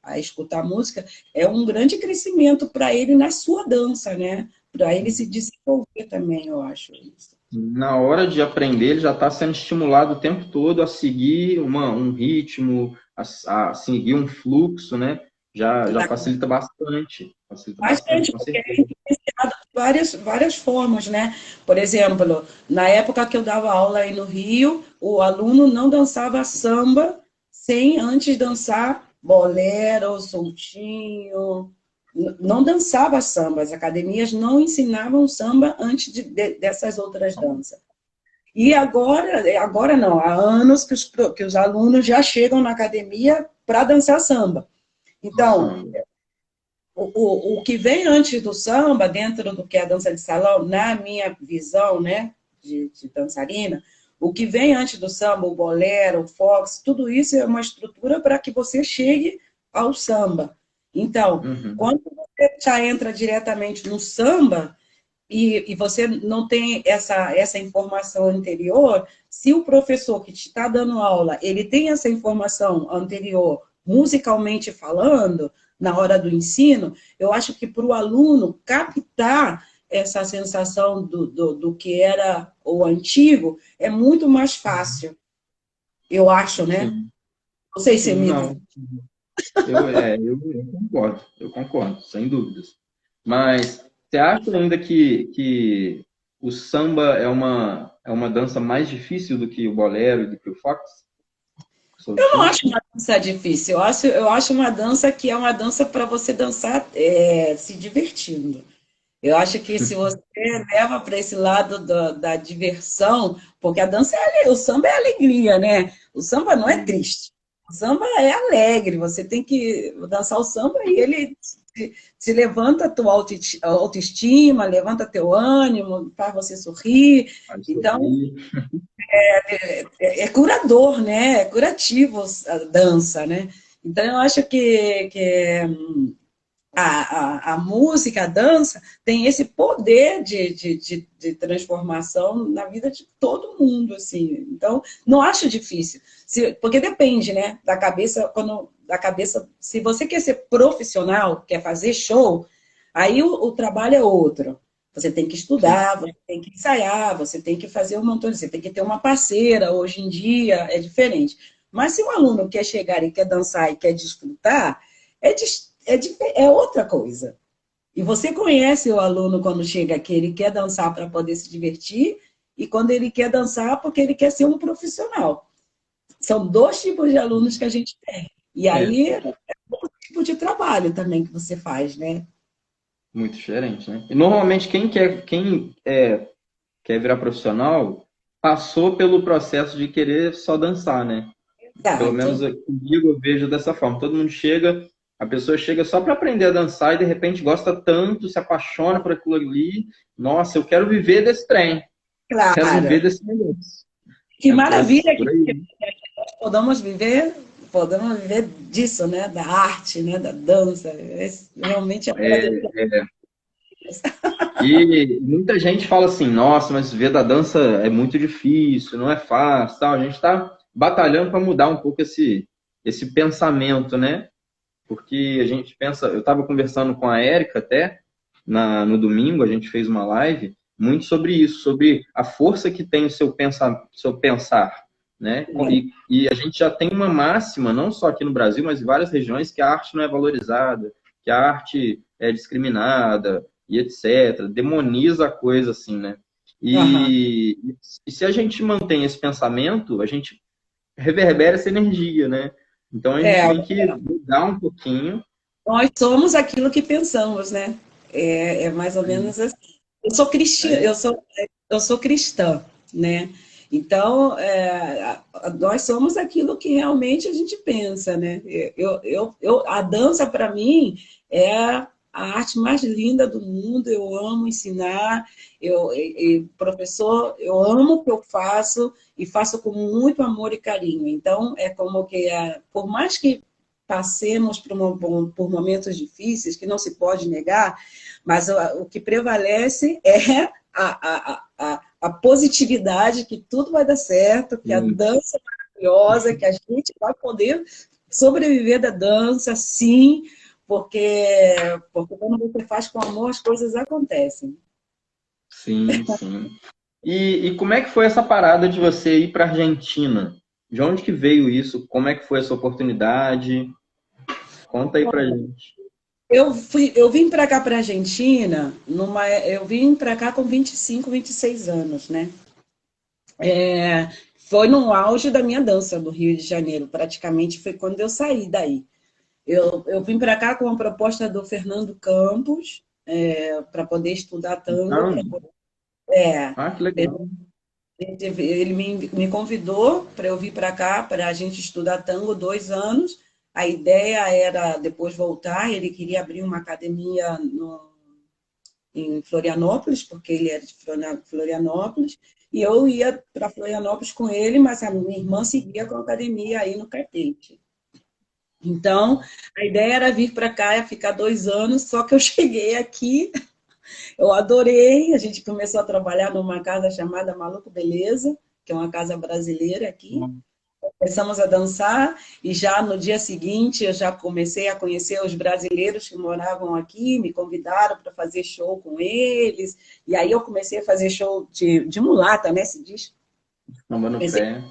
a escutar a música, é um grande crescimento para ele na sua dança, né? Para ele se desenvolver também, eu acho isso. Na hora de aprender, ele já está sendo estimulado o tempo todo a seguir um ritmo, a seguir um fluxo, né? Já facilita bastante. Facilita bastante, Bastante, com porque é certeza. influenciado de várias formas, né? Por exemplo, na época que eu dava aula aí no Rio, o aluno não dançava samba sem antes dançar bolero, soltinho. Não dançava samba, as academias não ensinavam samba antes dessas outras danças. E agora não, há anos que os alunos já chegam na academia para dançar samba. Então, Nossa, o que vem antes do samba, dentro do que é a dança de salão, na minha visão, né, de dançarina, o que vem antes do samba, o bolero, o fox, tudo isso é uma estrutura para que você chegue ao samba. Então, uhum. quando você já entra diretamente no samba e você não tem essa informação anterior, se o professor que te está dando aula, ele tem essa informação anterior, musicalmente falando, na hora do ensino, eu acho que para o aluno captar essa sensação do que era o antigo é muito mais fácil, eu acho, né? Sim, Não sei se sim, me... não. Eu concordo, sem dúvidas. Mas você acha ainda que o samba é uma dança mais difícil do que o bolero e do que o fox? Eu não Soltinho? acho uma dança difícil, eu acho uma dança que é uma dança para você dançar se divertindo. Eu acho que se você leva para esse lado da diversão, porque a dança o samba é alegria, né? O samba não é Sim. triste. O samba é alegre. Você tem que dançar o samba e ele te levanta a tua autoestima, levanta teu ânimo, faz você sorrir. Vai Então, sorrir. é curador, né? É curativo a dança, né? Então, eu acho que a música, a dança, tem esse poder de transformação na vida de todo mundo, assim. Então, não acho difícil. Porque depende, né, da cabeça, se você quer ser profissional, quer fazer show, aí o trabalho é outro. Você tem que Sim. estudar, você tem que ensaiar, você tem que fazer um montão de... Você tem que ter uma parceira, hoje em dia é diferente. Mas se um aluno quer chegar e quer dançar e quer desfrutar, é outra coisa. E você conhece o aluno quando chega aqui, ele quer dançar para poder se divertir e quando ele quer dançar porque ele quer ser um profissional. São dois tipos de alunos que a gente tem. E É, aí é outro tipo de trabalho também que você faz, né? muito diferente, né? E normalmente quer virar profissional passou pelo processo de querer só dançar, né? Pelo menos Exato. comigo eu vejo dessa forma. Todo mundo chega, a pessoa chega só para aprender a dançar e de repente gosta tanto, se apaixona por aquilo ali. Nossa, eu quero viver desse trem, quero Claro. viver desse negócio. Que É maravilha por que aí. podamos viver, podemos viver disso, né? Da arte, né? Da dança. Realmente é para Deus. É, e muita gente fala assim, nossa, mas viver da dança é muito difícil, não é fácil, tal. A gente está batalhando para mudar um pouco esse pensamento, né? Porque a gente pensa, eu estava conversando com a Érica até no domingo, a gente fez uma live muito sobre isso, sobre a força que tem o seu pensar, né? E a gente já tem uma máxima, não só aqui no Brasil, mas em várias regiões, que a arte não é valorizada, que a arte é discriminada e etc. Demoniza a coisa assim, né? Aham. E se a gente mantém esse pensamento, a gente reverbera essa energia, né? Então a gente É, tem que mudar um pouquinho. nós somos aquilo que pensamos, né? É mais ou menos assim. Eu sou cristã, É, eu sou cristã, né? Então, nós somos aquilo que realmente a gente pensa, né? A dança, para mim, é a arte mais linda do mundo. Eu amo ensinar, professor, eu amo o que eu faço e faço com muito amor e carinho. Então, é como que, por mais que passemos por momentos difíceis, que não se pode negar, mas o que prevalece é a positividade, que tudo vai dar certo, que a dança é maravilhosa, que a gente vai poder sobreviver da dança, sim, porque quando você faz com amor, as coisas acontecem. Sim, sim. E como é que foi essa parada de você ir para Argentina? De onde que veio isso? Como é que foi essa oportunidade? Conta aí pra gente. Eu vim para cá, para a Argentina, eu vim para cá com 25, 26 anos, né? Foi no auge da minha dança no Rio de Janeiro, praticamente foi quando eu saí daí. Eu vim para cá com a proposta do Fernando Campos, para poder estudar tango. Então, É, ah, que legal. ele me convidou para eu vir para cá, para a gente estudar tango 2 anos. A ideia era depois voltar, ele queria abrir uma academia em Florianópolis, porque ele era de Florianópolis, e eu ia para Florianópolis com ele, mas a minha irmã seguia com a academia aí no Carpete. Então, a ideia era vir para cá e ficar 2 anos, só que eu cheguei aqui, eu adorei, a gente começou a trabalhar numa casa chamada Maluco Beleza, que é uma casa brasileira aqui. Começamos a dançar e já no dia seguinte eu já comecei a conhecer os brasileiros que moravam aqui, me convidaram para fazer show com eles, e aí eu comecei a fazer show de mulata, né, se diz? Samba no Comecei pé.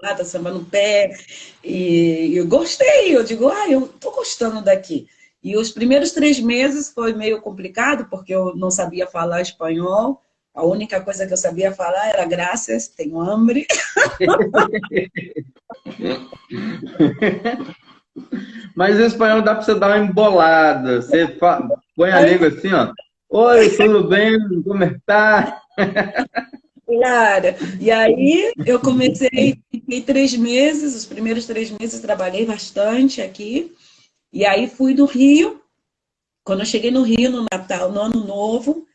mulata, samba no pé, e eu gostei, eu digo, eu tô gostando daqui. E os primeiros 3 meses foi meio complicado, porque eu não sabia falar espanhol, a única coisa que eu sabia falar era graças, tenho hambre. Mas em espanhol dá pra você dar uma embolada. Você põe a língua assim, ó. Oi, tudo bem? Como está? Claro. E aí eu comecei, fiquei 3 meses, os primeiros 3 meses trabalhei bastante aqui. E aí fui do Rio. Quando eu cheguei no Rio, no Natal, no Ano Novo,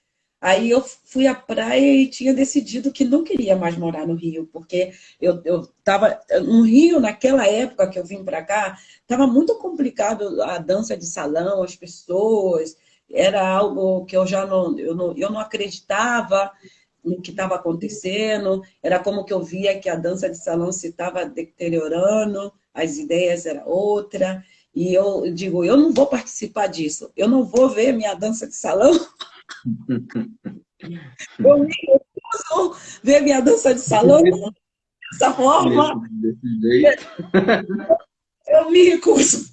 aí eu fui à praia e tinha decidido que não queria mais morar no Rio, porque eu estava no Rio, naquela época que eu vim para cá, estava muito complicado a dança de salão, as pessoas, era algo que eu não acreditava no que estava acontecendo, era como que eu via que a dança de salão se estava deteriorando, as ideias eram outra, e eu digo, eu não vou participar disso, eu não vou ver minha dança de salão, eu nem vou ver minha dança de salão dessa forma, Desse jeito. eu me recuso.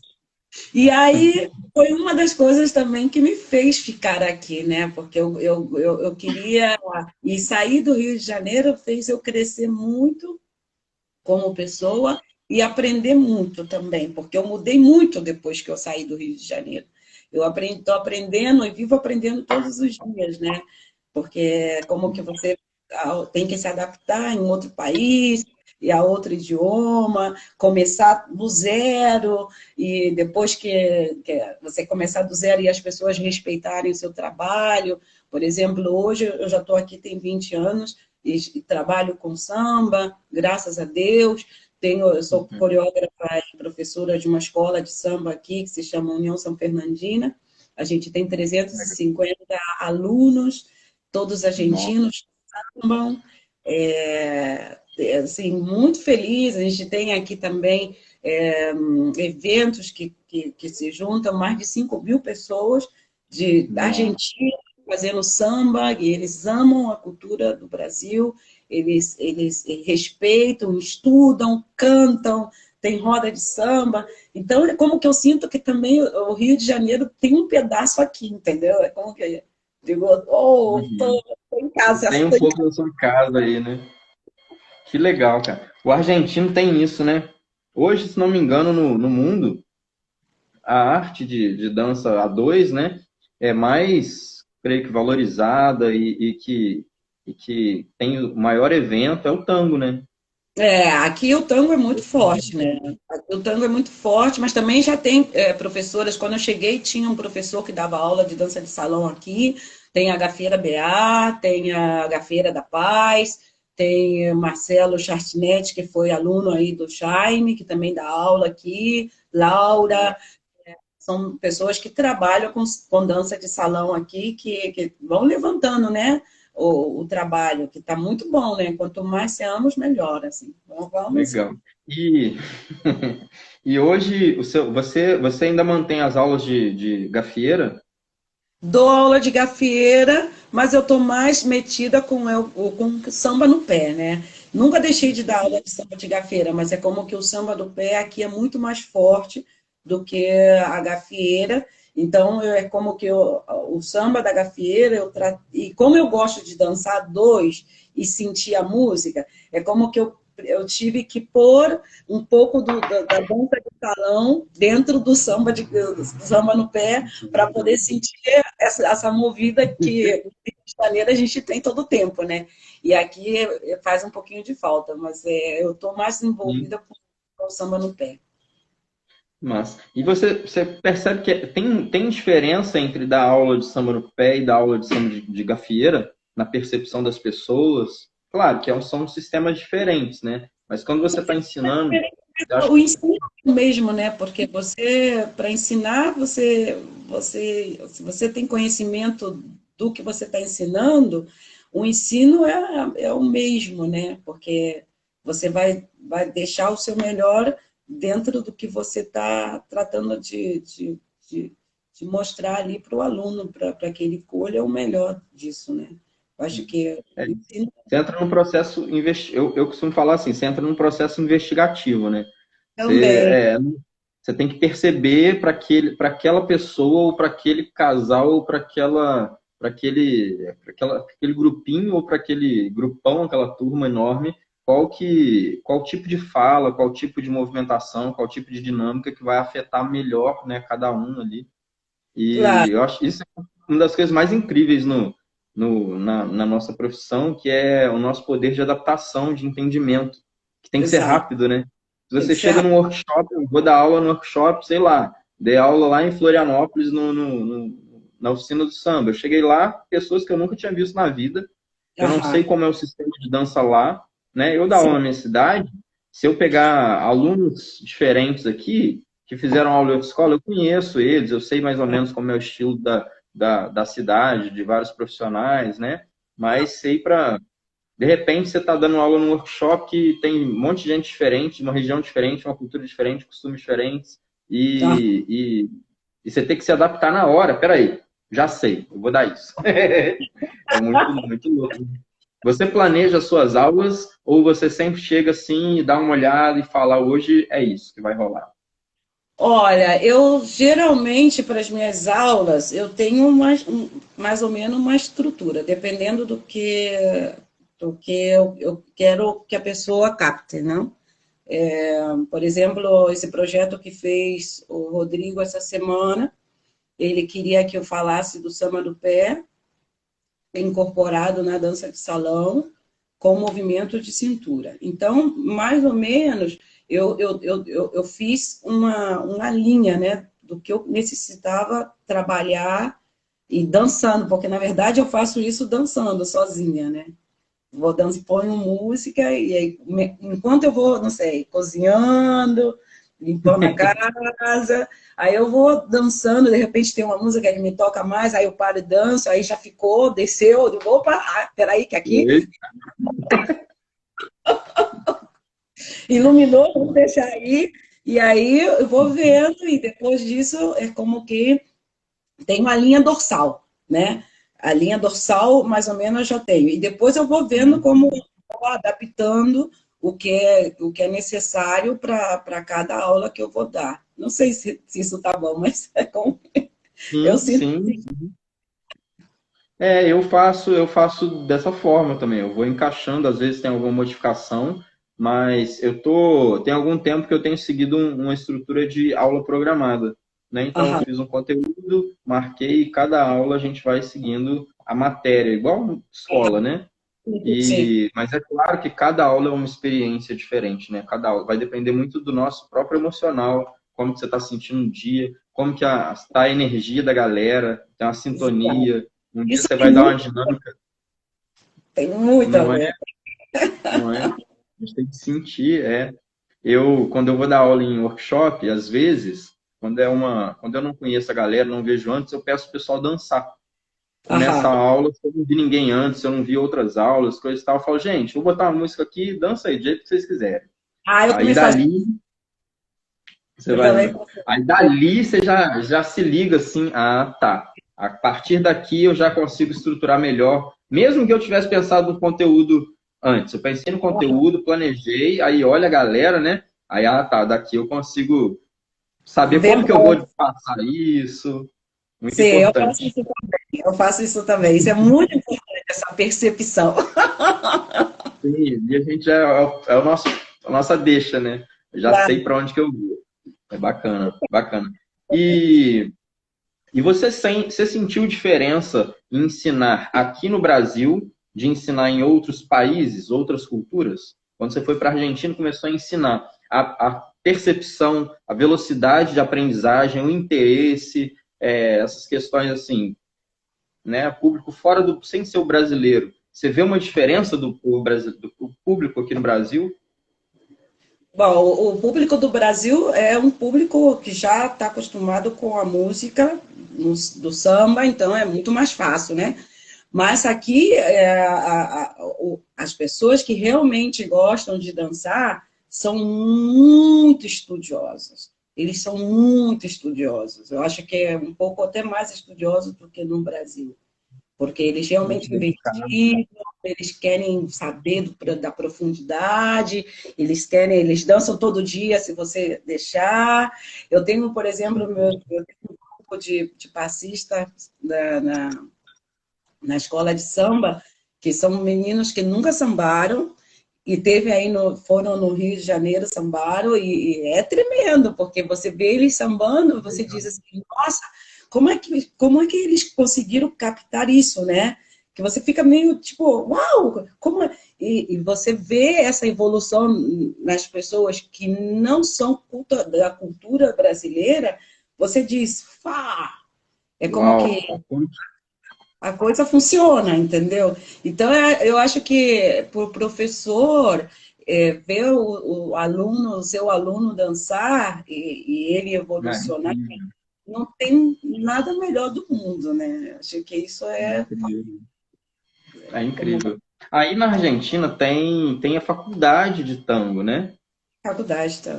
E aí foi uma das coisas também que me fez ficar aqui, né? Porque eu queria. E sair do Rio de Janeiro fez eu crescer muito como pessoa e aprender muito também, porque eu mudei muito depois que eu saí do Rio de Janeiro. Eu estou aprendendo e vivo aprendendo todos os dias, né? Porque como que você tem que se adaptar em outro país e a outro idioma, começar do zero e depois que você começar do zero e as pessoas respeitarem o seu trabalho. Por exemplo, hoje eu já estou aqui tem 20 anos e trabalho com samba, graças a Deus. Eu sou coreógrafa e professora de uma escola de samba aqui, que se chama União São Fernandina. A gente tem 350 alunos, todos argentinos, sambam. Assim, muito feliz. A gente tem aqui também eventos que se juntam, mais de 5.000 pessoas de Argentina fazendo samba, e eles amam a cultura do Brasil, eles respeitam, estudam, cantam, tem roda de samba. Então, é como que eu sinto que também o Rio de Janeiro tem um pedaço aqui, entendeu? É como que digo, tô em casa. Tem um pouco da sua casa aí, né? Que legal, cara. O argentino tem isso, né? Hoje, se não me engano, no mundo, a arte de dança a dois, né? É mais, creio que, valorizada e que tem o maior evento é o tango, né? Aqui o tango é muito forte, né? Aqui o tango é muito forte, mas também já tem professoras. Quando eu cheguei, tinha um professor que dava aula de dança de salão aqui. Tem a Gafieira BA, tem a Gafieira da Paz, tem Marcelo Chartinetti, que foi aluno aí do Jaime, que também dá aula aqui. Laura, são pessoas que trabalham com dança de salão aqui, que vão levantando, né? o trabalho, que está muito bom, né? Quanto mais seamos, melhor, assim. Então, vamos. Legal. E, e hoje você ainda mantém as aulas de gafieira? Dou aula de gafieira, mas eu estou mais metida com samba no pé, né? Nunca deixei de dar aula de samba de gafieira, mas é como que o samba do pé aqui é muito mais forte do que a gafieira. Então, é como que o samba da gafieira, e como eu gosto de dançar dois e sentir a música, é como que eu tive que pôr um pouco da dança de salão dentro do samba no pé para poder sentir essa movida que no Rio de Janeiro a gente tem todo o tempo, né? E aqui faz um pouquinho de falta, mas eu estou mais envolvida com o samba no pé. Mas, e você percebe que tem diferença entre dar aula de samba no pé e dar aula de samba de gafieira na percepção das pessoas? Claro que são sistemas diferentes, né? Mas quando você está ensinando, eu acho O ensino é o mesmo, né? Porque para ensinar, se você tem conhecimento do que você está ensinando, o ensino é o mesmo, né? Porque você vai deixar o seu melhor dentro do que você está tratando de mostrar ali para o aluno, para que ele colha o melhor disso, né? Eu acho que é o ensino você entra num processo, eu costumo falar assim, você entra num processo investigativo, né? Você, também. você tem que perceber para aquela pessoa, ou para aquele casal, ou para aquele grupinho, ou para aquele grupão, aquela turma enorme, qual tipo de fala, qual tipo de movimentação, qual tipo de dinâmica que vai afetar melhor, né, cada um ali. E Claro, eu acho isso é uma das coisas mais incríveis na nossa profissão, que é o nosso poder de adaptação, de entendimento, que tem que ser exato. rápido, né? Se Tem que você ser chega num workshop, eu vou dar aula no workshop, sei lá, dei aula lá em Florianópolis, na oficina do samba. Eu cheguei lá, pessoas que eu nunca tinha visto na vida, eu não sei aham, como é o sistema de dança lá, né? Eu dar aula sim, na minha cidade, se eu pegar alunos diferentes aqui, que fizeram aula em outra escola, eu conheço eles, eu sei mais ou menos como é o estilo da cidade, de vários profissionais, né? Mas sei para. De repente, você está dando aula num workshop que tem um monte de gente diferente, uma região diferente, uma cultura diferente, costumes diferentes, aham. e você tem que se adaptar na hora. Peraí, já sei, eu vou dar isso. É muito, muito louco. Você planeja suas aulas ou você sempre chega assim e dá uma olhada e fala, hoje é isso que vai rolar? Olha, eu geralmente para as minhas aulas eu tenho mais ou menos uma estrutura, dependendo do que eu quero que a pessoa capte, não? Por exemplo, esse projeto que fez o Rodrigo essa semana, ele queria que eu falasse do samba do pé, incorporado na dança de salão, com movimento de cintura. Então, mais ou menos, eu fiz uma linha, né, do que eu necessitava trabalhar e dançando, porque na verdade eu faço isso dançando sozinha, né? Vou dançar, ponho música e aí, enquanto eu vou, não sei, cozinhando, limpando a casa, aí eu vou dançando, de repente tem uma música que me toca mais, aí eu paro e danço, aí já ficou, desceu, eu digo, opa, peraí que aqui Oi? iluminou, vamos deixar aí, e aí eu vou vendo, e depois disso é como que tem uma linha dorsal, né? A linha dorsal, mais ou menos, eu já tenho. E depois eu vou vendo como vou adaptando o que é necessário para cada aula que eu vou dar. Não sei se isso está bom, mas é como eu Sim, sinto. sim. Eu faço dessa forma também. Eu vou encaixando, às vezes tem alguma modificação, mas tem algum tempo que eu tenho seguido uma estrutura de aula programada, né? Então eu Aham, fiz um conteúdo, marquei, e cada aula a gente vai seguindo a matéria, igual escola, né? sim, Mas é claro que cada aula é uma experiência diferente, né? Cada aula vai depender muito do nosso próprio emocional, como que você está sentindo no dia, como que tá a energia da galera, tem uma sintonia. Um dia isso você vai dar uma dinâmica, tem muito a não é, ver. não é? A gente tem que sentir, quando eu vou dar aula em workshop, às vezes, quando eu não conheço a galera, não vejo antes, eu peço o pessoal dançar. começa Aham. a aula, se eu não vi ninguém antes, se eu não vi outras aulas, coisa e tal, eu falo, gente, vou botar uma música aqui, dança aí, do jeito que vocês quiserem. Ah, eu Aí também faço. dali, você Eu vai também indo. faço. Aí dali você já se liga assim, ah, tá. A partir daqui eu já consigo estruturar melhor, mesmo que eu tivesse pensado no conteúdo antes. Eu pensei no conteúdo, planejei, aí olha a galera, né? Aí, ah, tá, daqui eu consigo saber como que eu vou Depois, passar isso. Muito sim, eu faço importante. isso também. Eu faço isso também. Isso é muito importante, essa percepção. Sim, e a gente é o nosso, a nossa deixa, né? Eu já sei para onde que eu vou. É bacana, bacana. E, e você sentiu diferença em ensinar aqui no Brasil, de ensinar em outros países, outras culturas? Quando você foi para a Argentina, começou a ensinar a percepção, a velocidade de aprendizagem, o interesse, essas questões assim, né? Público fora do, sem ser o brasileiro. Você vê uma diferença do público aqui no Brasil? Bom, o público do Brasil é um público que já está acostumado com a música do samba, então é muito mais fácil, né? Mas aqui, as pessoas que realmente gostam de dançar são muito estudiosas. Eles são muito estudiosos. Eu acho que é um pouco até mais estudiosos do que no Brasil. Porque eles Muito realmente dedicado. investigam, eles querem saber da profundidade, eles dançam todo dia, se você deixar. Eu tenho, por exemplo, eu tenho um grupo de passistas na escola de samba, que são meninos que nunca sambaram, e teve aí foram no Rio de Janeiro, sambaram, e é tremendo, porque você vê eles sambando, você diz assim, nossa, como é que eles conseguiram captar isso, né? Que você fica meio tipo, uau, como é? E você vê essa evolução nas pessoas que não são da cultura brasileira, você diz, fá, é como Uau! que a coisa funciona, entendeu? Então, eu acho que para o professor ver o aluno, o seu aluno dançar e ele É evolucionar, incrível. não tem nada melhor do mundo, né? Acho que isso É é incrível. É como incrível. Aí na Argentina tem a faculdade de tango, né? faculdade, tá?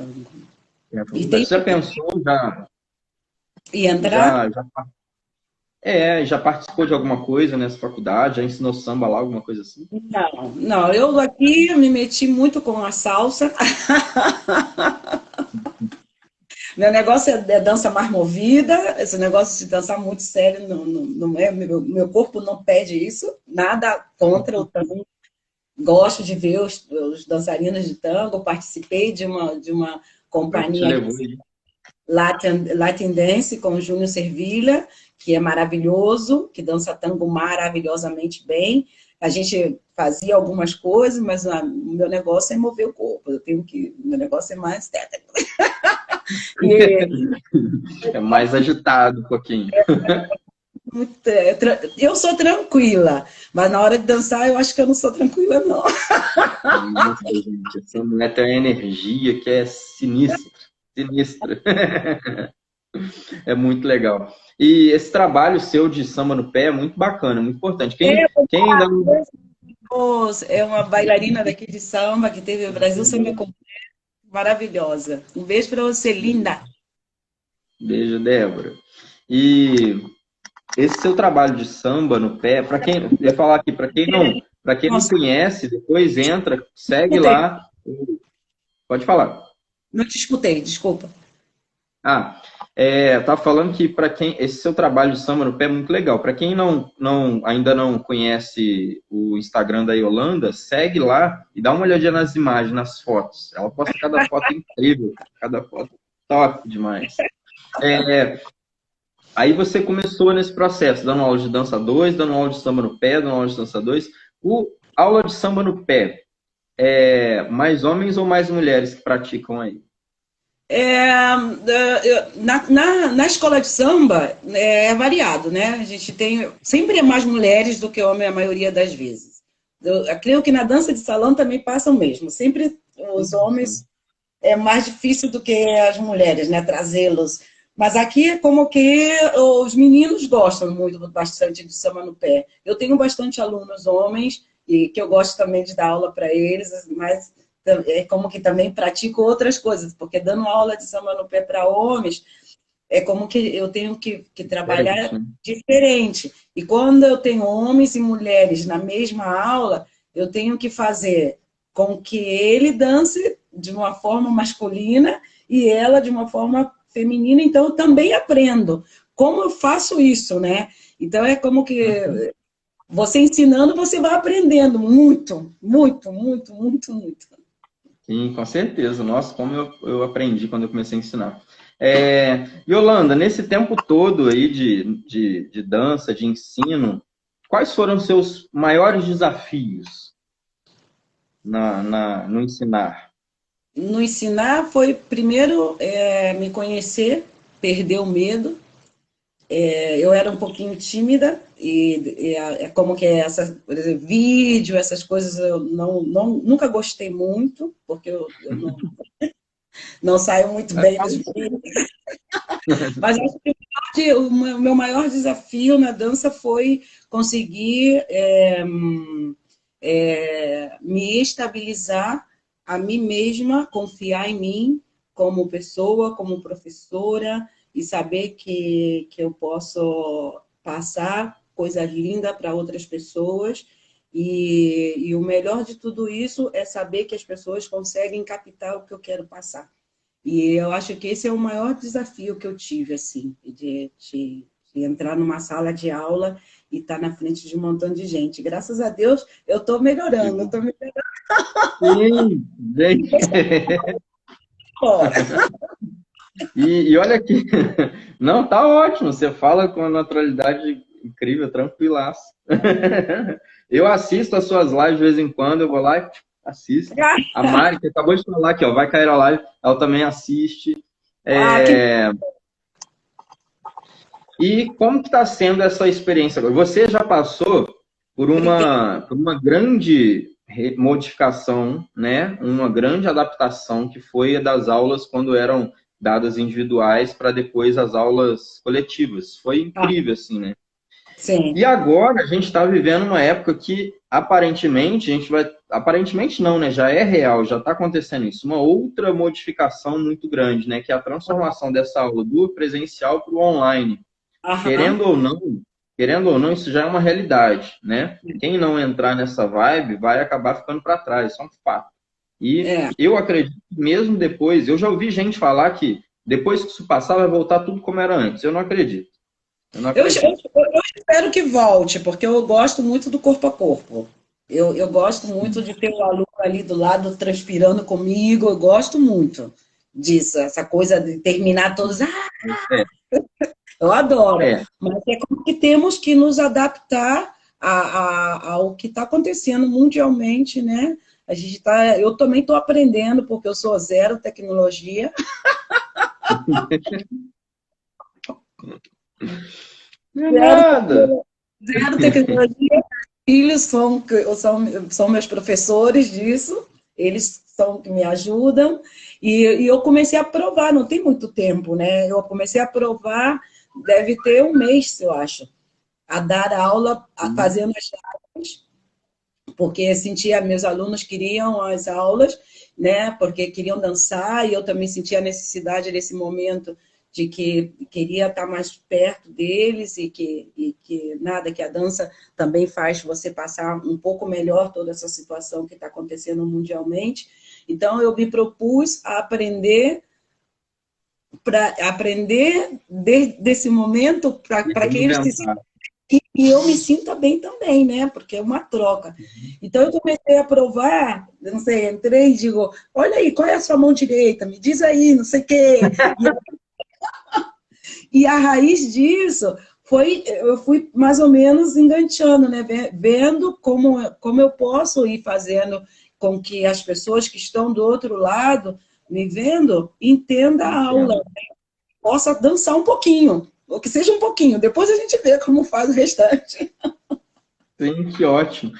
Tem a E faculdade. tem Você já pensou, e entrar? já, já, já participou de alguma coisa nessa faculdade? Já ensinou samba lá, alguma coisa assim? Não, não. Eu aqui me meti muito com a salsa. Meu negócio é dança mais movida, esse negócio de dançar muito sério, não é, meu corpo não pede isso, nada contra o tango. Gosto de ver os dançarinos de tango, participei de uma Foi o que te companhia levou aí. Latin Dance com o Júnior Servilha, que é maravilhoso, que dança tango maravilhosamente bem. A gente fazia algumas coisas, mas o meu negócio é mover o corpo. Meu negócio é mais técnico. E É mais agitado um pouquinho. eu sou tranquila, mas na hora de dançar eu acho que eu não sou tranquila, não. Nossa, gente, essa mulher tem uma energia que é sinistra. Sinistra. É muito legal. E esse trabalho seu de samba no pé é muito bacana, muito importante. Quem ainda não. É uma bailarina daqui de samba que teve o Brasil Samba com maravilhosa. Um beijo para você, linda. Beijo, Débora. E esse seu trabalho de samba no pé, para quem, eu ia falar aqui, para quem não Nossa, conhece, depois entra, segue escutei. lá. Pode falar. Não te escutei, desculpa. Ah, tá falando que para quem esse seu trabalho de samba no pé é muito legal. Para quem ainda não conhece o Instagram da Yolanda, segue lá e dá uma olhadinha nas imagens, nas fotos. Ela posta cada foto incrível, cada foto top demais. É, Aí você começou nesse processo, dando aula de dança 2, dando aula de samba no pé, dando aula de dança 2. O aula de samba no pé, mais homens ou mais mulheres que praticam aí? Na escola de samba é variado, né? A gente tem sempre é mais mulheres do que homem a maioria das vezes. Eu creio que na dança de salão também passa o mesmo. Sempre os homens é mais difícil do que as mulheres, né? Trazê-los. Mas aqui é como que os meninos gostam muito, bastante de samba no pé. Eu tenho bastante alunos homens, e que eu gosto também de dar aula para eles, mas é como que também pratico outras coisas, porque dando aula de samba no pé para homens, é como que eu tenho que trabalhar Diferente, né? diferente. E quando eu tenho homens e mulheres na mesma aula, eu tenho que fazer com que ele dance de uma forma masculina e ela de uma forma feminina. Então, eu também aprendo como eu faço isso, né? Então, é como Uhum. que você ensinando, você vai aprendendo muito, muito, muito, muito, muito. Sim, com certeza. Nossa, como eu aprendi quando eu comecei a ensinar. Yolanda, nesse tempo todo aí de dança, de ensino, quais foram os seus maiores desafios no ensinar? No ensinar foi, primeiro, me conhecer, perder o medo. Eu era um pouquinho tímida e é como que é essa, por exemplo, vídeo, essas coisas eu nunca gostei muito, porque eu não saio muito bem nos vídeos. Mas acho que o meu maior desafio na dança foi conseguir me estabilizar a mim mesma, confiar em mim como pessoa, como professora, e saber que eu posso passar coisas lindas para outras pessoas. E o melhor de tudo isso é saber que as pessoas conseguem captar o que eu quero passar. E eu acho que esse é o maior desafio que eu tive, assim, de entrar numa sala de aula e estar na frente de um montão de gente. Graças a Deus, eu estou melhorando, eu estou melhorando Sim, gente. fora. E olha aqui, não, tá ótimo. Você fala com uma naturalidade incrível, tranquilaço. Eu assisto as suas lives de vez em quando, eu vou lá e assisto. A Mari, que acabou de falar aqui, ó, vai cair a live, ela também assiste. Ah, que É, E como que está sendo essa experiência agora? Você já passou por uma grande modificação, né? Uma grande adaptação que foi a das aulas quando eram dadas individuais para depois as aulas coletivas. Foi ah, incrível, assim, né? sim. E agora a gente está vivendo uma época que aparentemente a gente vai. Aparentemente não, né? Já é real, já está acontecendo isso. Uma outra modificação muito grande, né? Que é a transformação dessa aula do presencial para o online. Aham. Querendo ou não, querendo ou não, isso já é uma realidade, né? Quem não entrar nessa vibe vai acabar ficando para trás, isso é um fato. E É. eu acredito que mesmo depois, eu já ouvi gente falar que depois que isso passar vai voltar tudo como era antes. Eu não acredito. Eu não acredito. Eu espero que volte, porque eu gosto muito do corpo a corpo. Eu gosto muito de ter o aluno ali do lado transpirando comigo, eu gosto muito disso, essa coisa de terminar todos. Ah, É, eu adoro. é. Mas é como que temos que nos adaptar ao que está acontecendo mundialmente, né? A gente tá, eu também estou aprendendo, porque eu sou zero tecnologia. Não é Zero, nada. zero tecnologia. Filhos são meus professores disso, eles são que me ajudam, e eu comecei a provar, não tem muito tempo, né? Eu comecei a provar, deve ter um mês, eu acho, a dar aula, fazendo as aulas, porque sentia, meus alunos queriam as aulas, né? Porque queriam dançar, e eu também sentia a necessidade nesse momento de que queria estar mais perto deles e que nada, que a dança também faz você passar um pouco melhor toda essa situação que está acontecendo mundialmente. Então, eu me propus a aprender para aprender desse momento E para que eles se reinventar. e eu me sinta bem também, né? Porque é uma troca. Então eu comecei a provar, não sei, entrei e digo, olha aí, qual é a sua mão direita? Me diz aí, não sei o quê. E a raiz disso foi, eu fui mais ou menos enganchando, né? Vendo como eu posso ir fazendo com que as pessoas que estão do outro lado, me vendo, entenda a aula, Entendo. possa dançar um pouquinho, ou que seja um pouquinho. Depois a gente vê como faz o restante. Sim, que ótimo.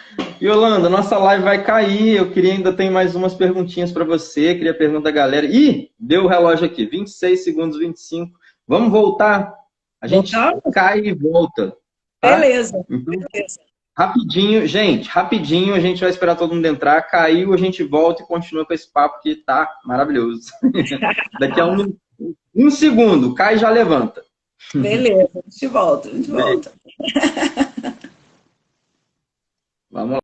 Yolanda, nossa live vai cair. Eu queria ainda ter mais umas perguntinhas para você. Queria perguntar da galera. Ih, deu o relógio aqui. 26 segundos, 25. Vamos voltar? A gente Voltamos? cai e volta. Tá? Beleza, Então, beleza. rapidinho, gente, rapidinho, a gente vai esperar todo mundo entrar. Caiu, a gente volta e continua com esse papo que tá maravilhoso. Daqui a um segundo, cai e já levanta. Beleza, a gente volta, a gente volta. Vamos lá.